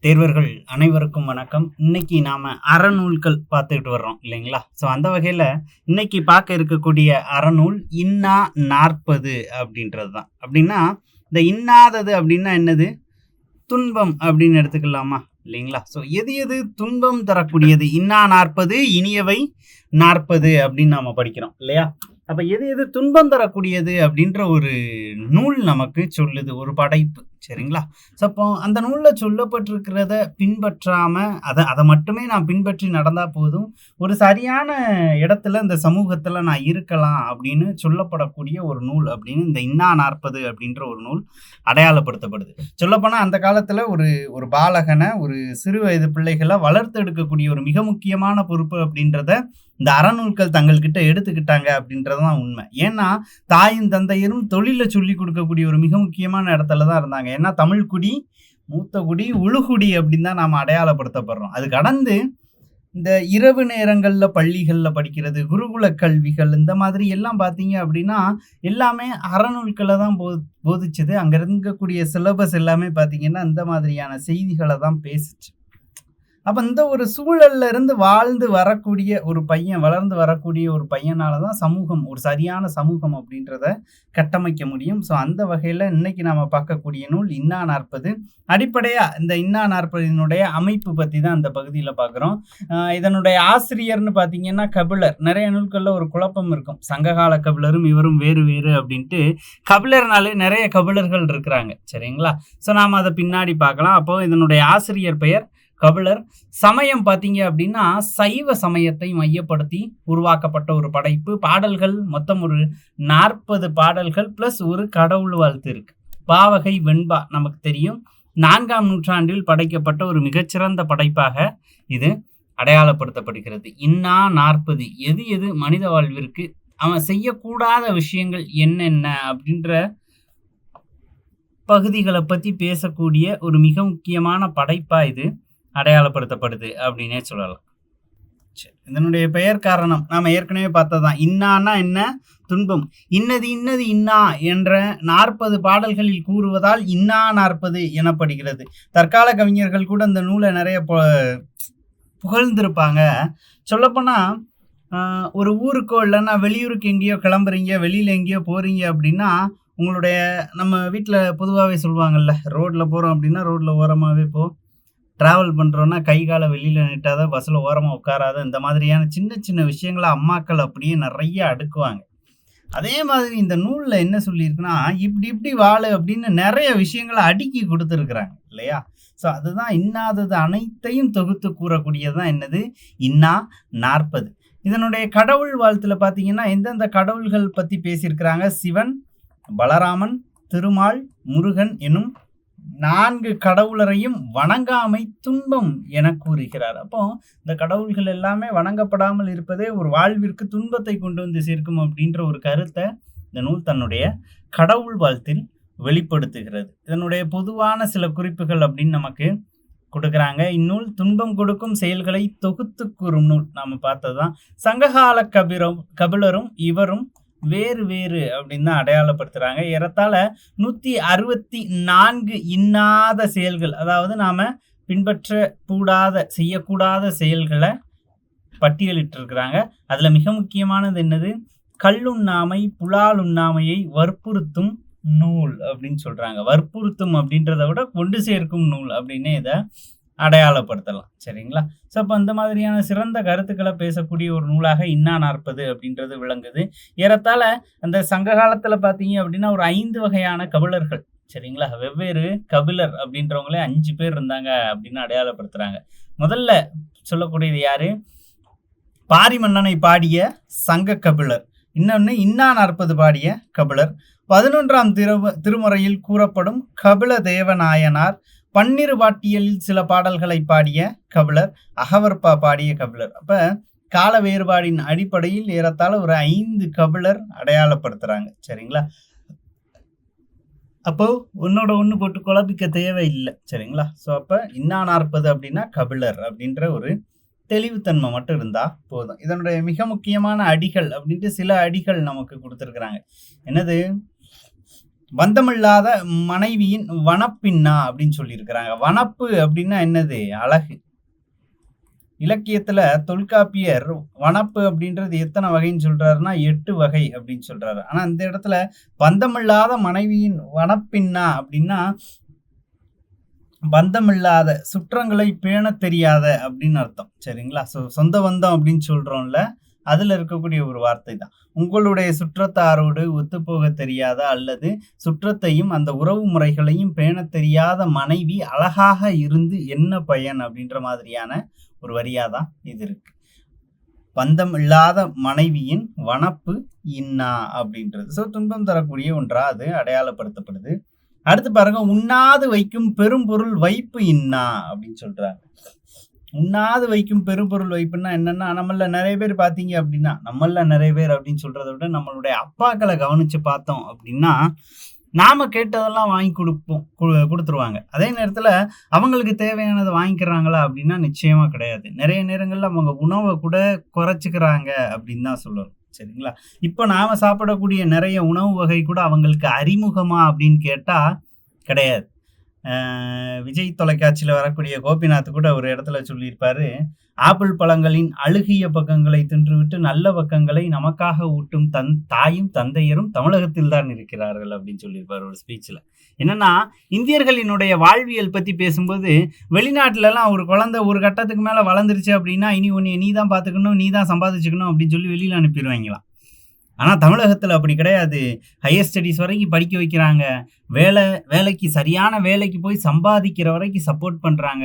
தேர்வர்கள் அனைவருக்கும் வணக்கம். இன்னைக்கு நாம அறநூல்கள் பார்த்துக்கிட்டு வர்றோம் இல்லைங்களா? ஸோ அந்த வகையில இன்னைக்கு பார்க்க இருக்கக்கூடிய அறநூல் இன்னா 40 அப்படின்றது தான். அப்படின்னா இந்த இன்னாதது அப்படின்னா என்னது? துன்பம் அப்படின்னு எடுத்துக்கலாமா? இல்லைங்களா? ஸோ எது எது துன்பம் தரக்கூடியது? இன்னா 40 இனியவை 40 அப்படின்னு நாம படிக்கிறோம் இல்லையா? அப்ப எது எது துன்பம் தரக்கூடியது அப்படின்ற ஒரு நூல் நமக்கு சொல்லுது, ஒரு படைப்பு. சரிங்களா? ஸோ அப்போ அந்த நூல்ல சொல்லப்பட்டிருக்கிறத பின்பற்றாம அதை மட்டுமே நான் பின்பற்றி நடந்தா போதும், ஒரு சரியான இடத்துல இந்த சமூகத்துல நான் இருக்கலாம் அப்படின்னு சொல்லப்படக்கூடிய ஒரு நூல் அப்படின்னு இந்த இன்னா 40 அப்படின்ற ஒரு நூல் அடையாளப்படுத்தப்படுது. சொல்லப்போனா அந்த காலத்துல ஒரு ஒரு பாலகனை, ஒரு சிறு வயது பிள்ளைகளை வளர்த்து எடுக்கக்கூடிய ஒரு மிக முக்கியமான பொறுப்பு அப்படின்றத இந்த அறநூல்கள் தங்கள்கிட்ட எடுத்துக்கிட்டாங்க அப்படின்றதுதான் உண்மை. ஏன்னா தாயும் தந்தையரும் தொழிலை சொல்லி கொடுக்கக்கூடிய ஒரு மிக முக்கியமான இடத்துல தான் இருந்தாங்க. ஏன்னா தமிழ் குடி, மூத்த குடி, உழுகுடி அப்படின்னு தான் நாம அடையாளப்படுத்தப்படுறோம். அது கடந்து இந்த இரவு நேரங்கள்ல பள்ளிகள்ல படிக்கிறது, குருகுல கல்விகள் இந்த மாதிரி எல்லாம் பார்த்தீங்க அப்படின்னா, எல்லாமே அறநூல்கள தான் போதிச்சது. அங்க இருக்கக்கூடிய சிலபஸ் எல்லாமே பார்த்தீங்கன்னா, இந்த மாதிரியான செய்திகள தான் பேசுச்சு. அப்ப இந்த ஒரு சூழல்ல இருந்து வாழ்ந்து வரக்கூடிய ஒரு பையன், வளர்ந்து வரக்கூடிய ஒரு பையனால தான் சமூகம், ஒரு சரியான சமூகம் அப்படின்றத கட்டமைக்க முடியும். ஸோ அந்த வகையில இன்னைக்கு நாம பார்க்கக்கூடிய நூல் இன்னா 40. அடிப்படையா இந்த இன்னா 40னுடைய அமைப்பு பத்தி தான் இந்த பகுதியில பார்க்குறோம். இதனுடைய ஆசிரியர்ன்னு பார்த்தீங்கன்னா கபிலர். நிறைய நூல்கள்ல ஒரு குழப்பம் இருக்கும். சங்ககால கபிலரும் இவரும் வேறு வேறு அப்படின்ட்டு. கபிலர்னாலே நிறைய கபிலர்கள் இருக்கிறாங்க. சரிங்களா? ஸோ நாம அத பின்னாடி பார்க்கலாம். அப்போ இதனுடைய ஆசிரியர் பெயர் கபிலர். சமயம் பார்த்தீங்க அப்படின்னா சைவ சமயத்தை மையப்படுத்தி உருவாக்கப்பட்ட ஒரு படைப்பு. பாடல்கள் மொத்தம் ஒரு 40 பாடல்கள் பிளஸ் ஒரு கடவுள் வாழ்த்து இருக்கு. பாவகை வெண்பா நமக்கு தெரியும். 4ஆம் நூற்றாண்டில் படைக்கப்பட்ட ஒரு மிகச்சிறந்த படைப்பாக இது அடையாளப்படுத்தப்படுகிறது. இன்னா 40 எது எது மனித வாழ்விற்கு அவன் செய்யக்கூடாத விஷயங்கள் என்னென்ன அப்படின்ற பகுதிகளை பத்தி பேசக்கூடிய ஒரு மிக முக்கியமான படைப்பா இது அடையாளப்படுத்தப்படுது அப்படின்னே சொல்லலாம். சரி, இதனுடைய பெயர் காரணம் நாம ஏற்கனவே பார்த்ததான். இன்னான்னா என்ன? துன்பம். இன்னது இன்னது இன்னா என்ற 40 பாடல்களில் கூறுவதால் இன்னா 40 எனப்படுகிறது. தற்கால கவிஞர்கள் கூட இந்த நூலை நிறைய புகழ்ந்திருப்பாங்க. சொல்லப்போனா ஒரு ஊருக்கோ இல்லைன்னா வெளியூருக்கு எங்கேயோ கிளம்புறீங்க, வெளியில எங்கேயோ போறீங்க அப்படின்னா, உங்களுடைய நம்ம வீட்டில் பொதுவாகவே சொல்லுவாங்கல்ல, ரோட்ல போறோம் அப்படின்னா ரோட்ல ஓரமாவே போ, டிராவல் பண்ணுறோன்னா கை காலை வெளியில் நீட்டாத, பஸ்ஸில் ஓரமாக உட்காராத, இந்த மாதிரியான சின்ன சின்ன விஷயங்களை அம்மாக்கள் அப்படியே நிறைய அடுக்குவாங்க. அதே மாதிரி இந்த நூலில் என்ன சொல்லியிருக்குன்னா, இப்படி இப்படி வாழு அப்படின்னு நிறைய விஷயங்களை அடுக்கி கொடுத்துருக்குறாங்க இல்லையா? ஸோ அதுதான் இன்னாதது அனைத்தையும் தொகுத்து கூறக்கூடியதுதான் என்னது? இன்னா 40. இதனுடைய கடவுள் வாழ்த்துல பார்த்தீங்கன்னா எந்தெந்த கடவுள்கள் பற்றி பேசியிருக்கிறாங்க? சிவன், பலராமன், திருமால், முருகன் எனும் 4 கடவுளரையும் வணங்காமை துன்பம் என கூறுகிறார். அப்போ இந்த கடவுள்கள் எல்லாமே வணங்கப்படாமல் இருப்பதே ஒரு வாழ்விற்கு துன்பத்தை கொண்டு வந்து சேர்க்கும் அப்படின்ற ஒரு கருத்தை இந்த நூல் தன்னுடைய கடவுள் வாழ்த்தில் வெளிப்படுத்துகிறது. இதனுடைய பொதுவான சில குறிப்புகள் அப்படின்னு நமக்கு கொடுக்குறாங்க. இந்நூல் துன்பம் கொடுக்கும் செயல்களை தொகுத்து கூறும் நூல். நாம பார்த்ததுதான். சங்ககால கபிலரும் இவரும் வேறு வேறு அப்படின்னு தான் அடையாளப்படுத்துறாங்க. ஏறத்தாழ 164 இன்னாத செயல்கள், அதாவது நாம பின்பற்றக்கூடாத, செய்யக்கூடாத செயல்களை பட்டியலிட்டு இருக்கிறாங்க. அதுல மிக முக்கியமானது என்னது? கல்லுண்ணாமை, புலால் உண்ணாமையை வற்புறுத்தும் நூல் அப்படின்னு சொல்றாங்க. வற்புறுத்தும் அப்படின்றத விட கொண்டு சேர்க்கும் நூல் அப்படின்னு இதை அடையாளப்படுத்தலாம். சரிங்களா? ஸோ அப்போ அந்த மாதிரியான சிறந்த கருத்துக்களை பேசக்கூடிய ஒரு நூலாக இன்னா 40 அப்படின்றது விளங்குது. ஏறத்தாழ அந்த சங்க காலத்துல பார்த்தீங்க அப்படின்னா ஒரு 5 வகையான கபிலர்கள். சரிங்களா? வெவ்வேறு கபிலர் அப்படின்றவங்களே 5 பேர் இருந்தாங்க அப்படின்னு அடையாளப்படுத்துறாங்க. முதல்ல சொல்லக்கூடியது யாரு? பாரிமன்னனை பாடிய சங்க கபிலர். இன்னொன்னு இன்னா 40 பாடிய கபிலர். 11ஆம் திருமுறையில் கூறப்படும் கபில தேவநாயனார். பன்னிரு பாட்டியலில் சில பாடல்களை பாடிய கபிலர். அகவற்பா பாடிய கபிலர். அப்ப கால வேறுபாடின் அடிப்படையில் ஏறத்தாழ ஒரு 5 கபிலர் அடையாளப்படுத்துறாங்க. சரிங்களா? அப்போ ஒன்னோட ஒண்ணு போட்டு குழப்பிக்க தேவையில்லை. சரிங்களா? ஸோ அப்ப இன்னா 40 அப்படின்னா கபிலர் அப்படின்ற ஒரு தெளிவுத்தன்மை மட்டும் இருந்தா போதும். இதனுடைய மிக முக்கியமான அடிகள் அப்படின்ட்டு சில அடிகள் நமக்கு கொடுத்துருக்குறாங்க. என்னது? பந்தமில்லாத மனைவியின் வனப்பின்னா அப்படின்னு சொல்லியிருக்கிறாங்க. வனப்பு அப்படின்னா என்னது? அழகு. இலக்கியத்துல தொல்காப்பியர் வனப்பு அப்படின்றது எத்தனை வகைன்னு சொல்றாருன்னா 8 வகை அப்படின்னு சொல்றாரு. ஆனா இந்த இடத்துல பந்தமில்லாத மனைவியின் வனப்பின்னா அப்படின்னா பந்தமில்லாத, சுற்றங்களை பேண தெரியாத அப்படின்னு அர்த்தம். சரிங்களா? சொந்த பந்தம் அப்படின்னு சொல்றோம்ல, அதுல இருக்கக்கூடிய ஒரு வார்த்தை தான். உங்களுடைய சுற்றத்தாரோடு ஒத்துப்போக தெரியாத அல்லது சுற்றத்தையும் அந்த உறவு முறைகளையும் பேண தெரியாத மனைவி அழகாக இருந்து என்ன பயன் அப்படின்ற மாதிரியான ஒரு வரியா தான் இது இருக்கு. பந்தம் இல்லாத மனைவியின் வனப்பு இன்னா அப்படின்றது. துன்பம் தரக்கூடிய ஒன்றா அது அடையாளப்படுத்தப்படுது. அடுத்து பாருங்க, உண்ணாது வைக்கும் பெரும்பொருள் வைப்பு இன்னா அப்படின்னு சொல்றாங்க. உண்ணாது வைக்கும் பெரும்பொருள் வைப்புன்னா என்னன்னா, நம்மள நிறைய பேர் பார்த்தீங்க அப்படின்னா, நம்மள நிறைய பேர் அப்படின்னு சொல்றதை விட நம்மளுடைய அப்பாக்களை கவனிச்சு பார்த்தோம் அப்படின்னா, நாம கேட்டதெல்லாம் வாங்கி கொடுத்துருவாங்க. அதே நேரத்துல அவங்களுக்கு தேவையானதை வாங்கிக்கிறாங்களா அப்படின்னா நிச்சயமா கிடையாது. நிறைய நேரங்கள்ல அவங்க உணவை கூட குறைச்சிக்கிறாங்க அப்படின்னு தான் சொல்லணும். சரிங்களா? இப்ப நாம சாப்பிடக்கூடிய நிறைய உணவு வகை கூட அவங்களுக்கு அறிமுகமா அப்படின்னு கேட்டா கிடையாது. விஜய் தொலைக்காட்சியில வரக்கூடிய கோபிநாத் கூட ஒரு இடத்துல சொல்லியிருப்பாரு, ஆப்பிள் பழங்களின் அழுகிய பக்கங்களை தின்றுவிட்டு நல்ல பக்கங்களை நமக்காக ஊட்டும் தாயும் தந்தையரும் தமிழகத்தில் தான் இருக்கிறார்கள் அப்படின்னு சொல்லியிருப்பாரு ஒரு ஸ்பீச்ல. என்னன்னா, இந்தியர்களினுடைய வாழ்வியல் பத்தி பேசும்போது வெளிநாட்டுல எல்லாம் ஒரு குழந்தை ஒரு கட்டத்துக்கு மேல வளர்ந்துருச்சு அப்படின்னா, இனி உன்னைய நீ தான் பாத்துக்கணும், நீ தான் சம்பாதிச்சுக்கணும் அப்படின்னு சொல்லி வெளியில அனுப்பிடுவாங்களாம். ஆனா தமிழகத்துல அப்படி கிடையாது. ஹையர் ஸ்டடீஸ் வரைக்கும் படிக்க வைக்கிறாங்க. வேலைக்கு சரியான வேலைக்கு போய் சம்பாதிக்கிற வரைக்கும் சப்போர்ட் பண்றாங்க.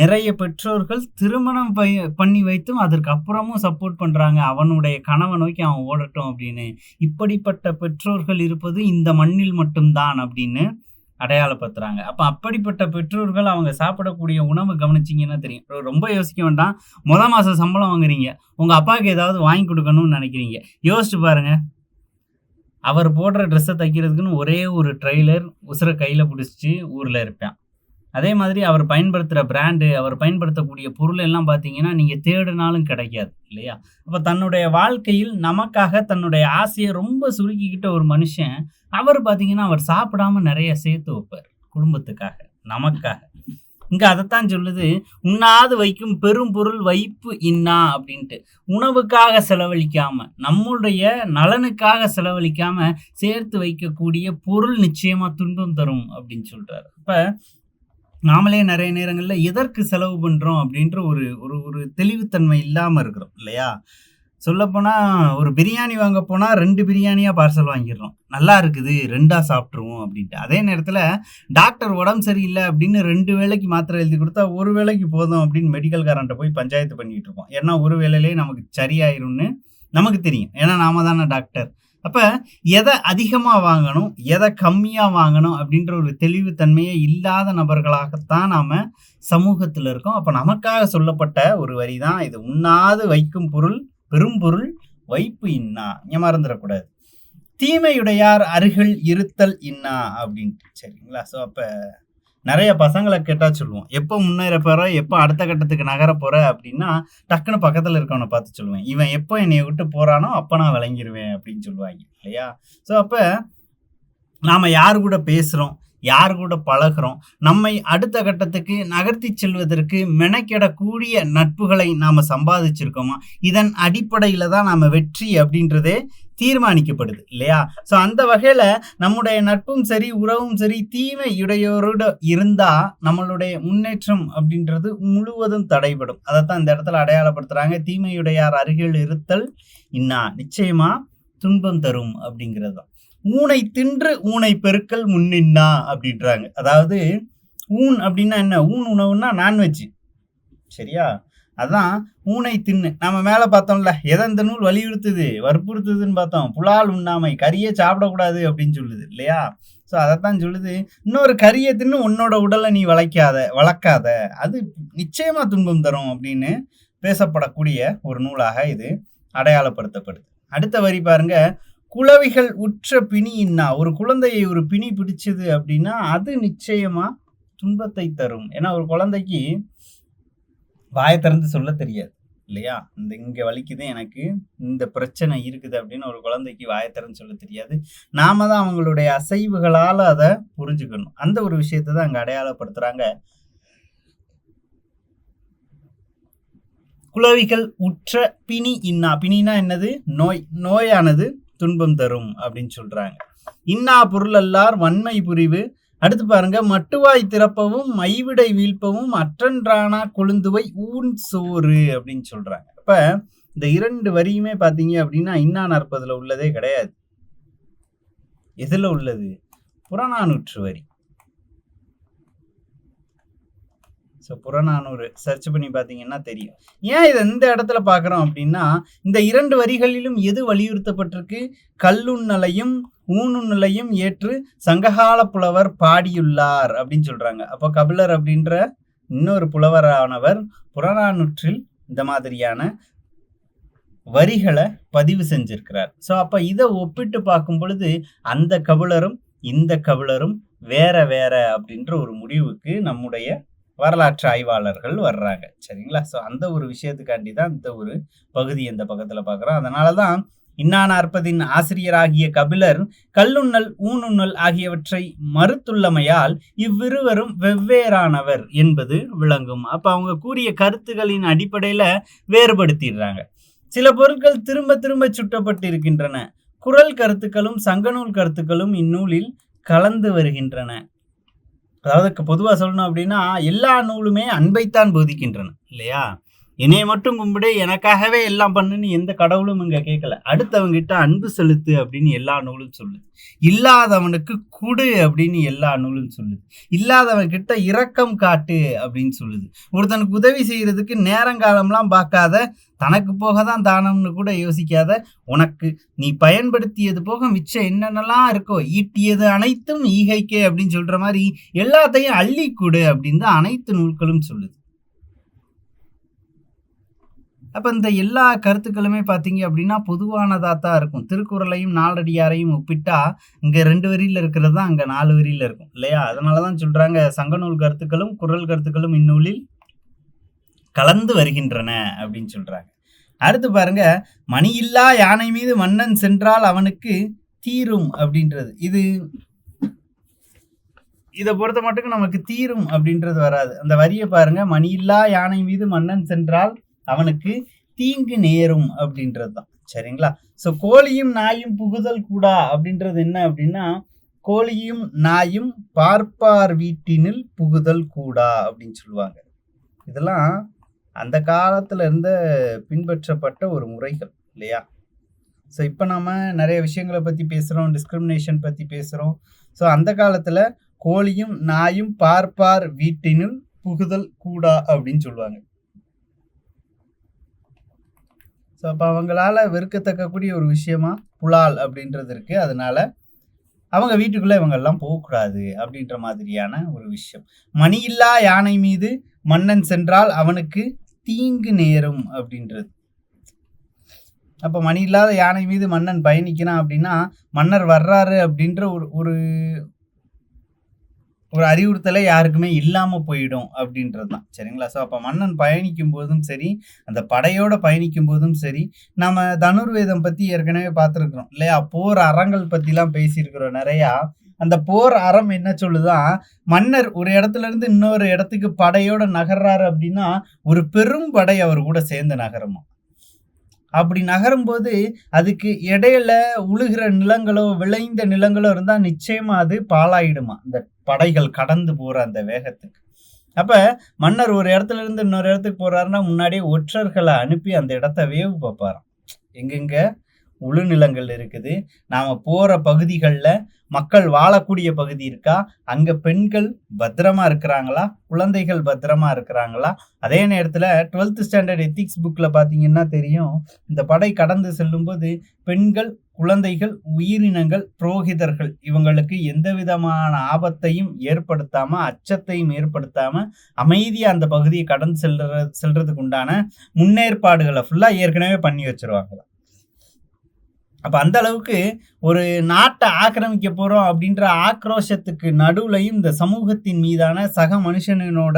நிறைய பெற்றோர்கள் திருமணம் பண்ணி வைத்தும் அதற்கு அப்புறமும் சப்போர்ட் பண்றாங்க. அவனுடைய கனவை நோக்கி அவன் ஓடட்டும் அப்படின்னு. இப்படிப்பட்ட பெற்றோர்கள் இருப்பது இந்த மண்ணில் மட்டும்தான் அப்படின்னு அடையாளப்படுத்துறாங்க. அப்ப அப்படிப்பட்ட பெற்றோர்கள் அவங்க சாப்பிடக்கூடிய உணவு கவனிச்சீங்கன்னா தெரியும். ரொம்ப யோசிக்க வேண்டாம். மாசம் சம்பளம் வாங்குறீங்க. உங்க அப்பாவுக்கு ஏதாவது வாங்கி கொடுக்கணும்னு நினைக்கிறீங்க. யோசிச்சு பாருங்க. அவர் போடுற ட்ரெஸ்ஸை தைக்கிறதுக்குன்னு ஒரே ஒரு ட்ரெய்லர் உசுர கையில பிடிச்சி ஊர்ல இருப்பான். அதே மாதிரி அவர் பயன்படுத்துகிற பிராண்டு, அவர் பயன்படுத்தக்கூடிய பொருள் எல்லாம் பார்த்தீங்கன்னா நீங்கள் தேடினாலும் கிடைக்காது இல்லையா? அப்போ தன்னுடைய வாழ்க்கையில் நமக்காக தன்னுடைய ஆசையை ரொம்ப சுருக்கிக்கிட்ட ஒரு மனுஷன், அவர் பார்த்தீங்கன்னா அவர் சாப்பிடாம நிறைய சேர்த்து வைப்பார் குடும்பத்துக்காக, நமக்காக. இங்க அதைத்தான் சொல்லுது, உண்ணாது வைக்கும் பெரும் பொருள் வைப்பு இன்னா அப்படின்ட்டு. உணவுக்காக செலவழிக்காம, நம்முடைய நலனுக்காக செலவழிக்காம சேர்த்து வைக்கக்கூடிய பொருள் நிச்சயமா துன்பம் தரும் அப்படின்னு சொல்றாரு. அப்ப நாமளே நிறைய நேரங்கள்ல எதற்கு செலவு பண்றோம் அப்படின்ற ஒரு ஒரு ஒரு தெளிவுத்தன்மை இல்லாம இருக்கிறோம் இல்லையா? சொல்லப்போனா ஒரு பிரியாணி வாங்க போனா 2 பிரியாணியா பார்சல் வாங்கிடுறோம். நல்லா இருக்குது 2ஆ சாப்பிட்டுருவோம் அப்படின்ட்டு. அதே நேரத்துல டாக்டர் உடம்பு சரியில்லை அப்படின்னு 2 வேளைக்கு மாத்திரை எழுதி கொடுத்தா ஒரு வேளைக்கு போதும் அப்படின்னு மெடிக்கல்காரன்ட்ட போய் பஞ்சாயத்து பண்ணிட்டு இருக்கோம். ஏன்னா ஒரு வேளையிலேயே நமக்கு சரியாயிரும்னு நமக்கு தெரியும். ஏன்னா நாம தானே டாக்டர். அப்ப எதை அதிகமா வாங்கணும், எதை கம்மியா வாங்கணும் அப்படின்ற ஒரு தெளிவுத்தன்மையே இல்லாத நபர்களாகத்தான் நாம சமூகத்துல இருக்கோம். அப்ப நமக்காக சொல்லப்பட்ட ஒரு வரி தான் இது. உண்ணாது வைக்கும் பொருள் பெரும்பொருள் வைப்பு இன்னா. இங்க மறந்துடக்கூடாது. தீமையுடையார் அருகில் இருத்தல் இன்னா அப்படின்ட்டு. சரிங்களா? அப்ப நிறைய பசங்களை கேட்டா சொல்லுவோம், எப்போ முன்னேற போற, எப்போ அடுத்த கட்டத்துக்கு நகர போற அப்படின்னா டக்குன்னு பக்கத்துல இருக்கவனை பார்த்து சொல்லுவேன், இவன் எப்போ என்னைய விட்டு போறானோ அப்ப நான் விளங்கிருவேன் அப்படின்னு சொல்லுவாங்க இல்லையா? அப்ப நாம யாரு கூட பேசுறோம், யார் கூட பழகிறோம், நம்மை அடுத்த கட்டத்துக்கு நகர்த்தி செல்வதற்கு மெனக்கிடக்கூடிய நட்புகளை நாம சம்பாதிச்சிருக்கோமா, இதன் அடிப்படையில தான் நாம வெற்றி அப்படின்றதே தீர்மானிக்கப்படுது இல்லையா? அந்த வகையில நம்முடைய நட்பும் சரி உறவும் சரி தீமை இடையோரோடு இருந்தா நம்மளுடைய முன்னேற்றம் அப்படின்றது முழுவதும் தடைபடும். அதைத்தான் இந்த இடத்துல அடையாளப்படுத்துறாங்க. தீமையுடையார் அருகில் இருத்தல் இன்னா நிச்சயமா துன்பம் தரும் அப்படிங்கிறது தான். ஊனை தின்று ஊனை பெருக்கல் முன்னின்னா அப்படின்றாங்க. அதாவது ஊன் அப்படின்னா என்ன? ஊன் உணவுன்னா நான்வெஜ். சரியா? அதான் ஊனை தின்னு. நம்ம மேல பார்த்தோம்ல, எதை இந்த நூல் வற்புறுத்துதுன்னு பார்த்தோம். புலால் உண்ணாமை, கறியே சாப்பிடக்கூடாது அப்படின்னு சொல்லுது இல்லையா? அதைத்தான் சொல்லுது, இன்னொரு கறியை தின்னு உன்னோட உடலை நீ வளர்க்காத, அது நிச்சயமா துன்பம் தரும் அப்படின்னு பேசப்படக்கூடிய ஒரு நூலாக இது அடையாளப்படுத்தப்படுது. அடுத்த வரி பாருங்க, குளவிகள் உற்ற பிணி இன்னா. ஒரு குழந்தையை ஒரு பிணி பிடிச்சது அப்படின்னா அது நிச்சயமா துன்பத்தை தரும். ஏன்னா ஒரு குழந்தைக்கு வாயை திறந்து சொல்ல தெரியாது இல்லையா? இங்க வலிக்குது எனக்கு, இந்த பிரச்சனை இருக்குது அப்படின்னு ஒரு குழந்தைக்கு வாயத்திறன்னு சொல்ல தெரியாது. நாம தான் அவங்களுடைய அசைவுகளால அத புரிஞ்சுக்கணும். அந்த ஒரு விஷயத்த தான் அங்க அடையாளப்படுத்துறாங்க. குளவிகள் உற்ற பிணி இன்னா. பிணினா என்னது? நோய். நோயானது துன்பம் தரும் அப்படின்னு சொல்றாங்க. இன்னா பொருள் அல்லார் வன்மை புரிவு. அடுத்து பாருங்க, மட்டுவாய் திறப்பவும் மைவிடை வீழ்ப்பவும் அற்றன்றானா கொழுந்துவை ஊன் சோறு அப்படின்னு சொல்றாங்க. அப்ப இந்த 2 வரியுமே பாத்தீங்க அப்படின்னா இன்னா நாற்பதுல உள்ளதே கிடையாது. எதுல உள்ளது? புறநானூற்று வரி. புறநானூறு சர்ச் பண்ணி பார்த்தீங்கன்னா தெரியும். ஏன் இதை இந்த இடத்துல பார்க்குறோம் அப்படின்னா, இந்த 2 வரிகளிலும் எது வலியுறுத்தப்பட்டிருக்கு? கல்லுண்ணலையும் ஊனுண்ணலையும் ஏற்று சங்ககால புலவர் பாடியுள்ளார் அப்படின்னு சொல்றாங்க. அப்போ கபிலர் அப்படின்ற இன்னொரு புலவரானவர் புறநானூற்றில் இந்த மாதிரியான வரிகளை பதிவு செஞ்சிருக்கிறார். ஸோ அப்போ இதை ஒப்பிட்டு பார்க்கும் பொழுது அந்த கபிலரும் இந்த கபிலரும் வேற வேற அப்படின்ற ஒரு முடிவுக்கு நம்முடைய வரலாற்று ஆய்வாளர்கள் வர்றாங்க. சரிங்களா? ஸோ அந்த ஒரு விஷயத்துக்காண்டி தான் இந்த ஒரு பகுதி இந்த பக்கத்தில் பார்க்குறோம். அதனால தான் இன்னா நாற்பதின் ஆசிரியராகிய கபிலர் கல்லுண்ணல் ஊனுண்ணல் ஆகியவற்றை மறுத்துள்ளமையால் இவ்விருவரும் வெவ்வேறானவர் என்பது விளங்கும். அப்போ அவங்க கூறிய கருத்துகளின் அடிப்படையில் வேறுபடுத்திடுறாங்க. சில பொருட்கள் திரும்ப திரும்ப சுட்டப்பட்டு இருக்கின்றன. குறள் கருத்துக்களும் சங்கநூல் கருத்துக்களும் இந்நூலில் கலந்து வருகின்றன. அதாவது பொதுவாக சொல்லணும் அப்படின்னா எல்லா நூலுமே அன்பைத்தான் போதிக்கின்றன இல்லையா? என்னைய மட்டும் கும்பிடு, எனக்காகவே எல்லாம் பண்ணுன்னு எந்த கடவுளும் இங்க கேட்கல. அடுத்தவங்கிட்ட அன்பு செலுத்து அப்படின்னு எல்லா நூலும் சொல்லுது. இல்லாதவனுக்கு குடு அப்படின்னு எல்லா நூலும் சொல்லுது. இல்லாதவன் கிட்ட இரக்கம் காட்டு அப்படின்னு சொல்லுது. ஒருத்தனுக்கு உதவி செய்யறதுக்கு நேரங்காலம்லாம் பார்க்காத, தனக்கு போக தான் தானம்னு கூட யோசிக்காத, உனக்கு நீ பயன்படுத்தியது போக மிச்சம் என்னென்னலாம் இருக்கோ ஈட்டியது அனைத்தும் ஈகைக்கே அப்படின்னு சொல்ற மாதிரி எல்லாத்தையும் அள்ளி கொடு அப்படின்னு தான் அனைத்து நூல்களும் சொல்லுது. அப்போ இந்த எல்லா கருத்துக்களுமே பார்த்தீங்க அப்படின்னா பொதுவானதாக தான் இருக்கும். திருக்குறளையும் நாலடியாரையும் ஒப்பிட்டா இங்கே 2 வரியில் இருக்கிறது தான் அங்கே 4 வரியில் இருக்கும் இல்லையா? அதனால தான் சொல்கிறாங்க சங்கநூல் கருத்துக்களும் குறள் கருத்துக்களும் இந்நூலில் கலந்து வருகின்றன அப்படின்னு சொல்கிறாங்க. அடுத்து பாருங்க, மணியில்லா யானை மீது மன்னன் சென்றால் அவனுக்கு தீரும் அப்படின்றது. இதை பொறுத்த மட்டும் நமக்கு தீரும் அப்படின்றது வராது. அந்த வரியை பாருங்க, மணியில்லா யானை மீது மன்னன் சென்றால் அவனுக்கு தீங்கு நேரும் அப்படின்றது தான். சரிங்களா? ஸோ கோழியும் நாயும் புகுதல் கூடா அப்படின்றது என்ன அப்படின்னா, கோழியும் நாயும் பார்ப்பார் வீட்டினில் புகுதல் கூடா அப்படின்னு சொல்லுவாங்க. இதெல்லாம் அந்த காலத்துல இருந்த பின்பற்றப்பட்ட ஒரு முறைகள் இல்லையா? ஸோ இப்போ நம்ம நிறைய விஷயங்களை பற்றி பேசுகிறோம், டிஸ்கிரிமினேஷன் பற்றி பேசுகிறோம். ஸோ அந்த காலத்தில் கோழியும் நாயும் பார்ப்பார் வீட்டினுள் புகுதல் கூடா அப்படின்னு சொல்லுவாங்க. ஸோ அப்போ அவங்களால வெறுக்கத்தக்கக்கூடிய ஒரு விஷயமா புலால் அப்படின்றது இருக்குது. அதனால அவங்க வீட்டுக்குள்ளே இவங்கெல்லாம் போகக்கூடாது அப்படின்ற மாதிரியான ஒரு விஷயம். மணியில்லா யானை மீது மன்னன் சென்றால் அவனுக்கு தீங்கு நேரும் அப்படின்றது. அப்போ மணி இல்லாத யானை மீது மன்னன் பயணிக்கிறான் அப்படின்னா மன்னர் வர்றாரு அப்படின்ற ஒரு ஒரு அறிவுறுத்தலை யாருக்குமே இல்லாமல் போயிடும் அப்படின்றது தான். சரிங்களா? ஸோ அப்போ மன்னன் பயணிக்கும் போதும் சரி, அந்த படையோட பயணிக்கும் போதும் சரி, நம்ம தனுர்வேதம் பற்றி ஏற்கனவே பார்த்துருக்குறோம் இல்லையா? போர் அறங்கள் பற்றிலாம் பேசியிருக்கிறோம் நிறையா. அந்த போர் அறம் என்ன சொல்லுதான், மன்னர் ஒரு இடத்துல இருந்து இன்னொரு இடத்துக்கு படையோட நகர்றாரு அப்படின்னா ஒரு பெரும் படை அவர் கூட சேர்ந்து நகருமா. அப்படி நகரும்போது அதுக்கு இடையில உழுகிற நிலங்களோ விளைந்த நிலங்களோ இருந்தால் நிச்சயமா அது பாலாயிடுமா, இந்த படைகள் கடந்து போற அந்த வேகத்துக்கு. அப்ப மன்னர் ஒரு இடத்துல இருந்து இன்னொரு இடத்துக்கு போறாருன்னா முன்னாடியே ஒற்றர்களை அனுப்பி அந்த இடத்த வேவு பார்ப்பாராம். எங்கெங்க உழு நிலங்கள் இருக்குது, நாம போற பகுதிகளில் மக்கள் வாழக்கூடிய பகுதி இருக்கா, அங்க பெண்கள் பத்திரமா இருக்கிறாங்களா, குழந்தைகள் பத்திரமா இருக்கிறாங்களா. அதே நேரத்தில் 12th ஸ்டாண்டர்ட் எத்திக்ஸ் புக்கில் பார்த்தீங்கன்னா தெரியும், இந்த படை கடந்து செல்லும்போது பெண்கள், குழந்தைகள், உயிரினங்கள், புரோகிதர்கள் இவங்களுக்கு எந்த விதமான ஆபத்தையும் ஏற்படுத்தாம, அச்சத்தையும் ஏற்படுத்தாம அமைதியா அந்த பகுதியை கடந்து செல்றதுக்கு உண்டான முன்னேற்பாடுகளை ஃபுல்லா ஏற்கனவே பண்ணி வச்சிருவாங்களாம். அப்ப அந்த அளவுக்கு ஒரு நாட்டை ஆக்கிரமிக்க போறோம் அப்படின்ற ஆக்ரோஷத்துக்கு நடுவுலையும் இந்த சமூகத்தின் மீதான சக மனுஷனோட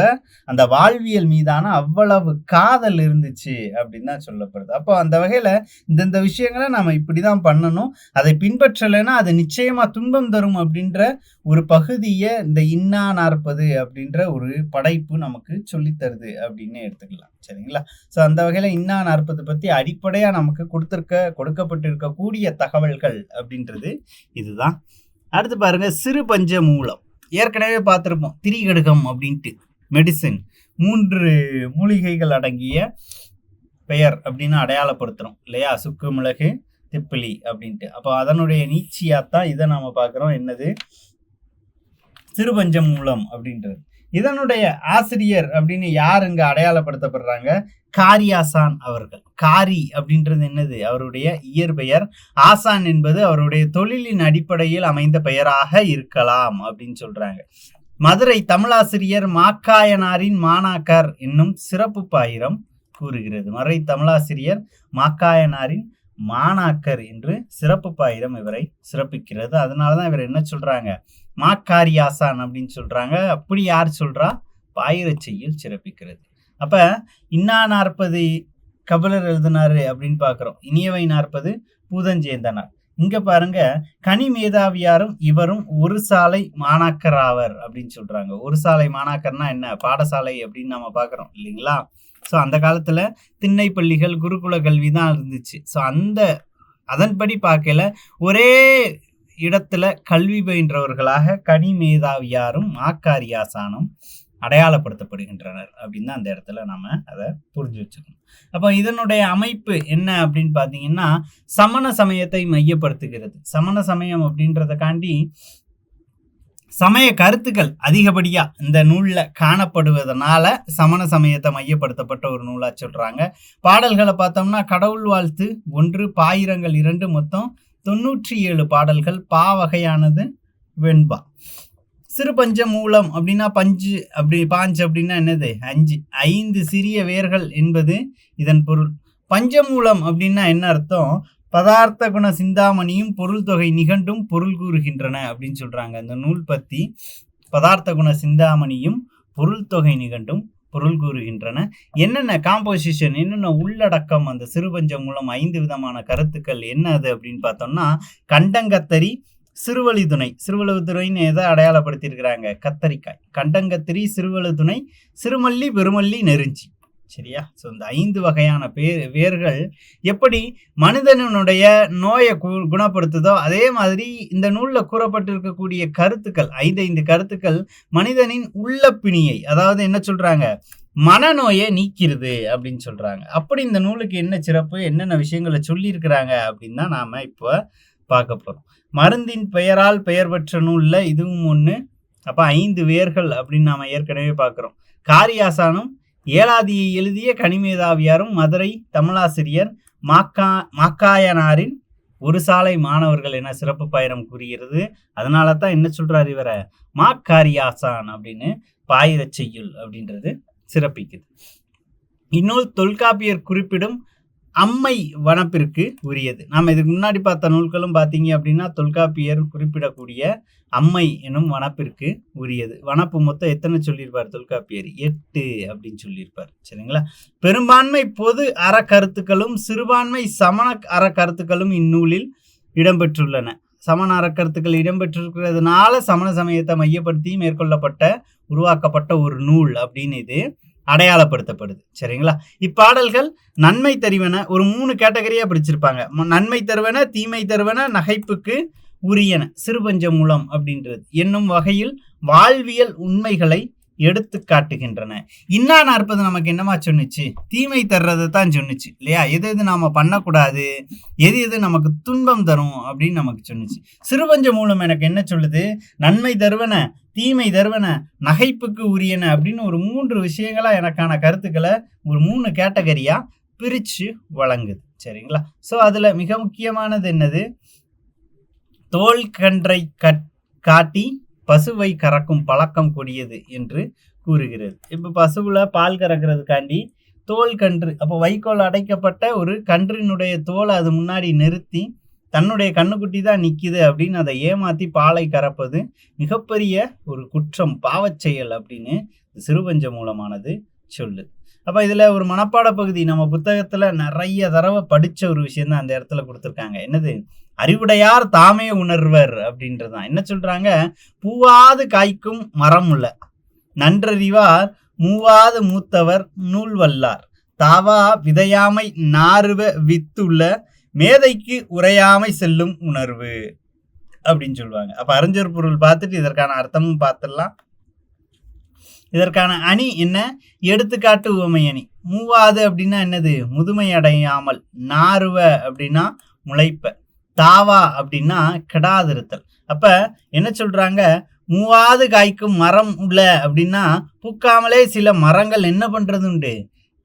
அந்த வாழ்வியல் மீதான அவ்வளவு காதல் இருந்துச்சு அப்படின்னு தான் சொல்லப்படுது. அப்போ அந்த வகையில இந்தந்த விஷயங்களை நம்ம இப்படிதான் பண்ணணும், அதை பின்பற்றலைன்னா அது நிச்சயமா துன்பம் தரும் அப்படின்ற ஒரு பகுதியை இந்த இன்னா 40 அப்படின்ற ஒரு படைப்பு நமக்கு சொல்லித்தருது அப்படின்னு எடுத்துக்கலாம். சரிங்களா? ஸோ அந்த வகையில இன்னா 40 பத்தி அடிப்படையா நமக்கு கொடுக்கப்பட்டிருக்கக்கூடிய தகவல்கள் அப்படின்றது இதுதான். அடுத்து பாருங்க, சிறு பஞ்ச மூலம். ஏற்கனவே பார்த்திருப்போம், திரிகடுகம் அப்படின்ட்டு மெடிசின் 3 மூலிகைகள் அடங்கிய பெயர் அப்படின்னு அடையாளப்படுத்துறோம் இல்லையா? சுக்கு, மிளகு, திப்பிலி அப்படின்ட்டு. அப்போ அதனுடைய நீட்சியாத்தான் இதை நாம பார்க்கிறோம். என்னது? சிறுபஞ்ச மூலம் அப்படின்றது. இதனுடைய ஆசிரியர் அப்படின்னு யார் இங்க அடையாளப்படுத்தப்படுறாங்க? காரியாசான் அவர்கள். காரி அப்படின்றது என்னது? அவருடைய இயற்பெயர். ஆசான் என்பது அவருடைய தொழிலின் அடிப்படையில் அமைந்த பெயராக இருக்கலாம் அப்படின்னு சொல்றாங்க. மதுரை தமிழாசிரியர் மாக்காயனாரின் மாணாக்கர் என்னும் சிறப்பு பாயிரம் கூறுகிறது. மதுரை தமிழாசிரியர் மாக்காயனாரின் மாணாக்கர் என்று சிறப்பு பாயிரம் இவரை சிறப்பிக்கிறது. அதனாலதான் இவர் என்ன சொல்றாங்க? மாக்காரியாசான் அப்படின்னு சொல்றாங்க. அப்படி யார் சொல்றா? பாயிரச்செய்யில் சிறப்பிக்கிறது. அப்ப இன்னா 40 கபிலர் எழுதினாரு அப்படின்னு பாக்குறோம். இனியவை 40 பூதஞ்சேந்தனார். இங்க பாருங்க, கனி மேதாவியாரும் இவரும் ஒரு சாலை மாணாக்கர் ஆவர் அப்படின்னு சொல்றாங்க. ஒரு சாலை மாணாக்கர்னா என்ன? பாடசாலை அப்படின்னு நம்ம பாக்குறோம் இல்லைங்களா? ஸோ அந்த காலத்துல திண்ணை பள்ளிகள், குருகுல கல்வி தான் இருந்துச்சு. ஸோ அதன்படி பார்க்கல ஒரே இடத்துல கல்வி பயின்றவர்களாக கனி மேதாவியாரும் மாக்காரியாசானும் அடையாளப்படுத்தப்படுகின்றனர் அப்படின்னு அந்த இடத்துல நம்ம அதை புரிஞ்சு வச்சுக்கணும். அப்போ இதனுடைய அமைப்பு என்ன அப்படின்னு பார்த்தீங்கன்னா, சமண சமயத்தை மையப்படுத்துகிறது. சமண சமயம் அப்படின்றதுக்காண்டி சமய கருத்துக்கள் அதிகப்படியா இந்த நூல்ல காணப்படுவதனால சமண சமயத்தை மையப்படுத்தப்பட்ட ஒரு நூலா சொல்றாங்க. பாடல்களை பார்த்தோம்னா கடவுள் வாழ்த்து 1, பாயிரங்கள் 2, மொத்தம் 97 பாடல்கள். பா வகையானது வெண்பா. சிறு பஞ்ச மூலம் அப்படின்னா பாஞ்சு அப்படின்னா என்னது? 5 சிறிய வேர்கள் என்பது இதன் பொருள். பஞ்சமூலம் அப்படின்னா என்ன அர்த்தம்? பதார்த்த குண சிந்தாமணியும் பொருள் தொகை நிகண்டும் பொருள் கூறுகின்றன அப்படின்னு சொல்றாங்க. இந்த நூல் பத்தி பதார்த்த குண சிந்தாமணியும் பொருள் தொகை நிகண்டும் பொருள் கூறுகின்றன. என்னென்ன காம்போசிஷன், என்னென்ன உள்ளடக்கம் அந்த சிறுபஞ்ச மூலம் 5 விதமான கருத்துக்கள் என்ன அது அப்படின்னு பார்த்தோம்னா, கண்டங்கத்தரி, சிறுவழிதுணை. சிறுவழுதுணைன்னு எதை அடையாளப்படுத்தியிருக்கிறாங்க? கத்தரிக்காய். கண்டங்கத்திரி, சிறுவழுதுணை, சிறுமல்லி, பெருமல்லி, நெருஞ்சி. சரியா? ஸோ இந்த 5 வகையான வேர்கள் எப்படி மனிதனுடைய நோயை குணப்படுத்துதோ அதே மாதிரி இந்த நூலில் கூறப்பட்டிருக்கக்கூடிய கருத்துக்கள் 5 கருத்துக்கள் மனிதனின் உள்ள பிணியை, அதாவது என்ன சொல்றாங்க? மனநோயை நீக்கிறது அப்படின்னு சொல்றாங்க. அப்படி இந்த நூலுக்கு என்ன சிறப்பு, என்னென்ன விஷயங்களை சொல்லியிருக்கிறாங்க அப்படின்னு தான் நாம இப்போ பார்க்க போறோம். மருந்தின் பெயரால் பெயர் பெற்ற நூல்ல இதுவும் ஒன்று. அப்போ 5 வேர்கள் அப்படின்னு நாம ஏற்கனவே பார்க்குறோம். காரியாசானும் ஏலாதியை எழுதிய கனிமேதாவியாரும் மதுரை தமிழாசிரியர் மாக்காயனாரின் ஒரு சாலை மாணவர்கள் என சிறப்பு பாயிரம் கூறுகிறது. அதனால தான் என்ன சொல்றாரு இவரை? மாக்காரியாசான் அப்படின்னு பாயிரச்செய்யுள் அப்படின்றது சிறப்பிக்குது. இந்நூல் தொல்காப்பியர் குறிப்பிடும் அம்மை வனப்பிற்கு உரியது. நாம் இதுக்கு முன்னாடி பார்த்த நூல்களும் பார்த்தீங்க அப்படின்னா தொல்காப்பியர் குறிப்பிடக்கூடிய அம்மை எனும் வனப்பிற்கு உரியது. வனப்பு மொத்தம் எத்தனை சொல்லியிருப்பார் தொல்காப்பியர்? 8 அப்படின்னு சொல்லியிருப்பார். சரிங்களா? பெரும்பான்மை பொது அறக்கருத்துக்களும் சிறுபான்மை சமண அறக்கருத்துக்களும் இந்நூலில் இடம்பெற்றுள்ளன. சமண அறக்கருத்துக்கள் இடம்பெற்றிருக்கிறதுனால சமண சமயத்தை மையப்படுத்தி உருவாக்கப்பட்ட ஒரு நூல் அப்படின்னு இது அடையாளப்படுத்தப்படுது. சரிங்களா? இப்பாடல்கள் நன்மை தருவன. ஒரு 3 கேட்டகரியா பிரிச்சிருப்பாங்க. நன்மை தருவன, தீமை தருவன, நகைப்புக்கு உரியன. சிறுபஞ்ச மூலம் அப்படின்றது என்னும் வகையில் வாழ்வியல் உண்மைகளை எடுத்து காட்டுகின்றன. இன்னா 40 நமக்கு என்னமா சொன்னிச்சு? தீமை தர்றது தான் சொன்னிச்சு இல்லையா? எது நாம பண்ணக்கூடாது, எது நமக்கு துன்பம் தரும் அப்படின்னு நமக்கு சொன்னிச்சு. சிறுபஞ்ச மூலம் எனக்கு என்ன சொல்லுது? நன்மை தருவன, தீமை தருவன, நகைப்புக்கு உரியன அப்படின்னு ஒரு 3 விஷயங்களா எனக்கான கருத்துக்களை ஒரு 3 கேட்டகரியா பிரிச்சு வழங்குது. சரிங்களா? ஸோ அதுல மிக முக்கியமானது என்னது? தோல் கன்றை காட்டி பசுவை கறக்கும் பழக்கம் கொடியது என்று கூறுகிறது. இப்போ பசுவில் பால் கறக்கிறதுக்காண்டி தோல் கன்று, அப்போ வைக்கோல் அடைக்கப்பட்ட ஒரு கன்றினுடைய தோலை அது முன்னாடி நிறுத்தி தன்னுடைய கண்ணுக்குட்டி தான் நிக்குது அப்படின்னு அதை ஏமாத்தி பாலை கறப்பது மிகப்பெரிய ஒரு குற்றம், பாவச் செயல் அப்படின்னு சிறுபஞ்ச மூலமானது சொல்லுது. அப்ப இதுல ஒரு மனப்பாட பகுதி நம்ம புத்தகத்துல நிறைய தடவை படிச்ச ஒரு விஷயம் தான் அந்த இடத்துல கொடுத்துருக்காங்க. என்னது? அறிவுடையார் தாமே உணர்வர் அப்படின்றதுதான். என்ன சொல்றாங்க? பூவாது காய்க்கும் மரம் உள்ள நன்றறிவார் மூவாது மூத்தவர் நூல் வல்லார் தாவா விதையாமை நாறுவ வித்துள்ள மேதைக்கு உரையாமை செல்லும் உணர்வு அப்படின்னு சொல்லுவாங்க. அப்ப அறிஞர் பொருள் பார்த்துட்டு இதற்கான அர்த்தமும் பார்த்துடலாம். இதற்கான அணி என்ன? எடுத்துக்காட்டு உவமை அணி. மூவாது அப்படின்னா என்னது? முதுமை அடையாமல். நாறுவ அப்படின்னா முளைப்ப. தாவா அப்படின்னா கெடாதிருத்தல். அப்ப என்ன சொல்றாங்க? மூவாது காய்க்கும் மரம் உள்ள அப்படின்னா பூக்காமலே சில மரங்கள் என்ன பண்றது உண்டு?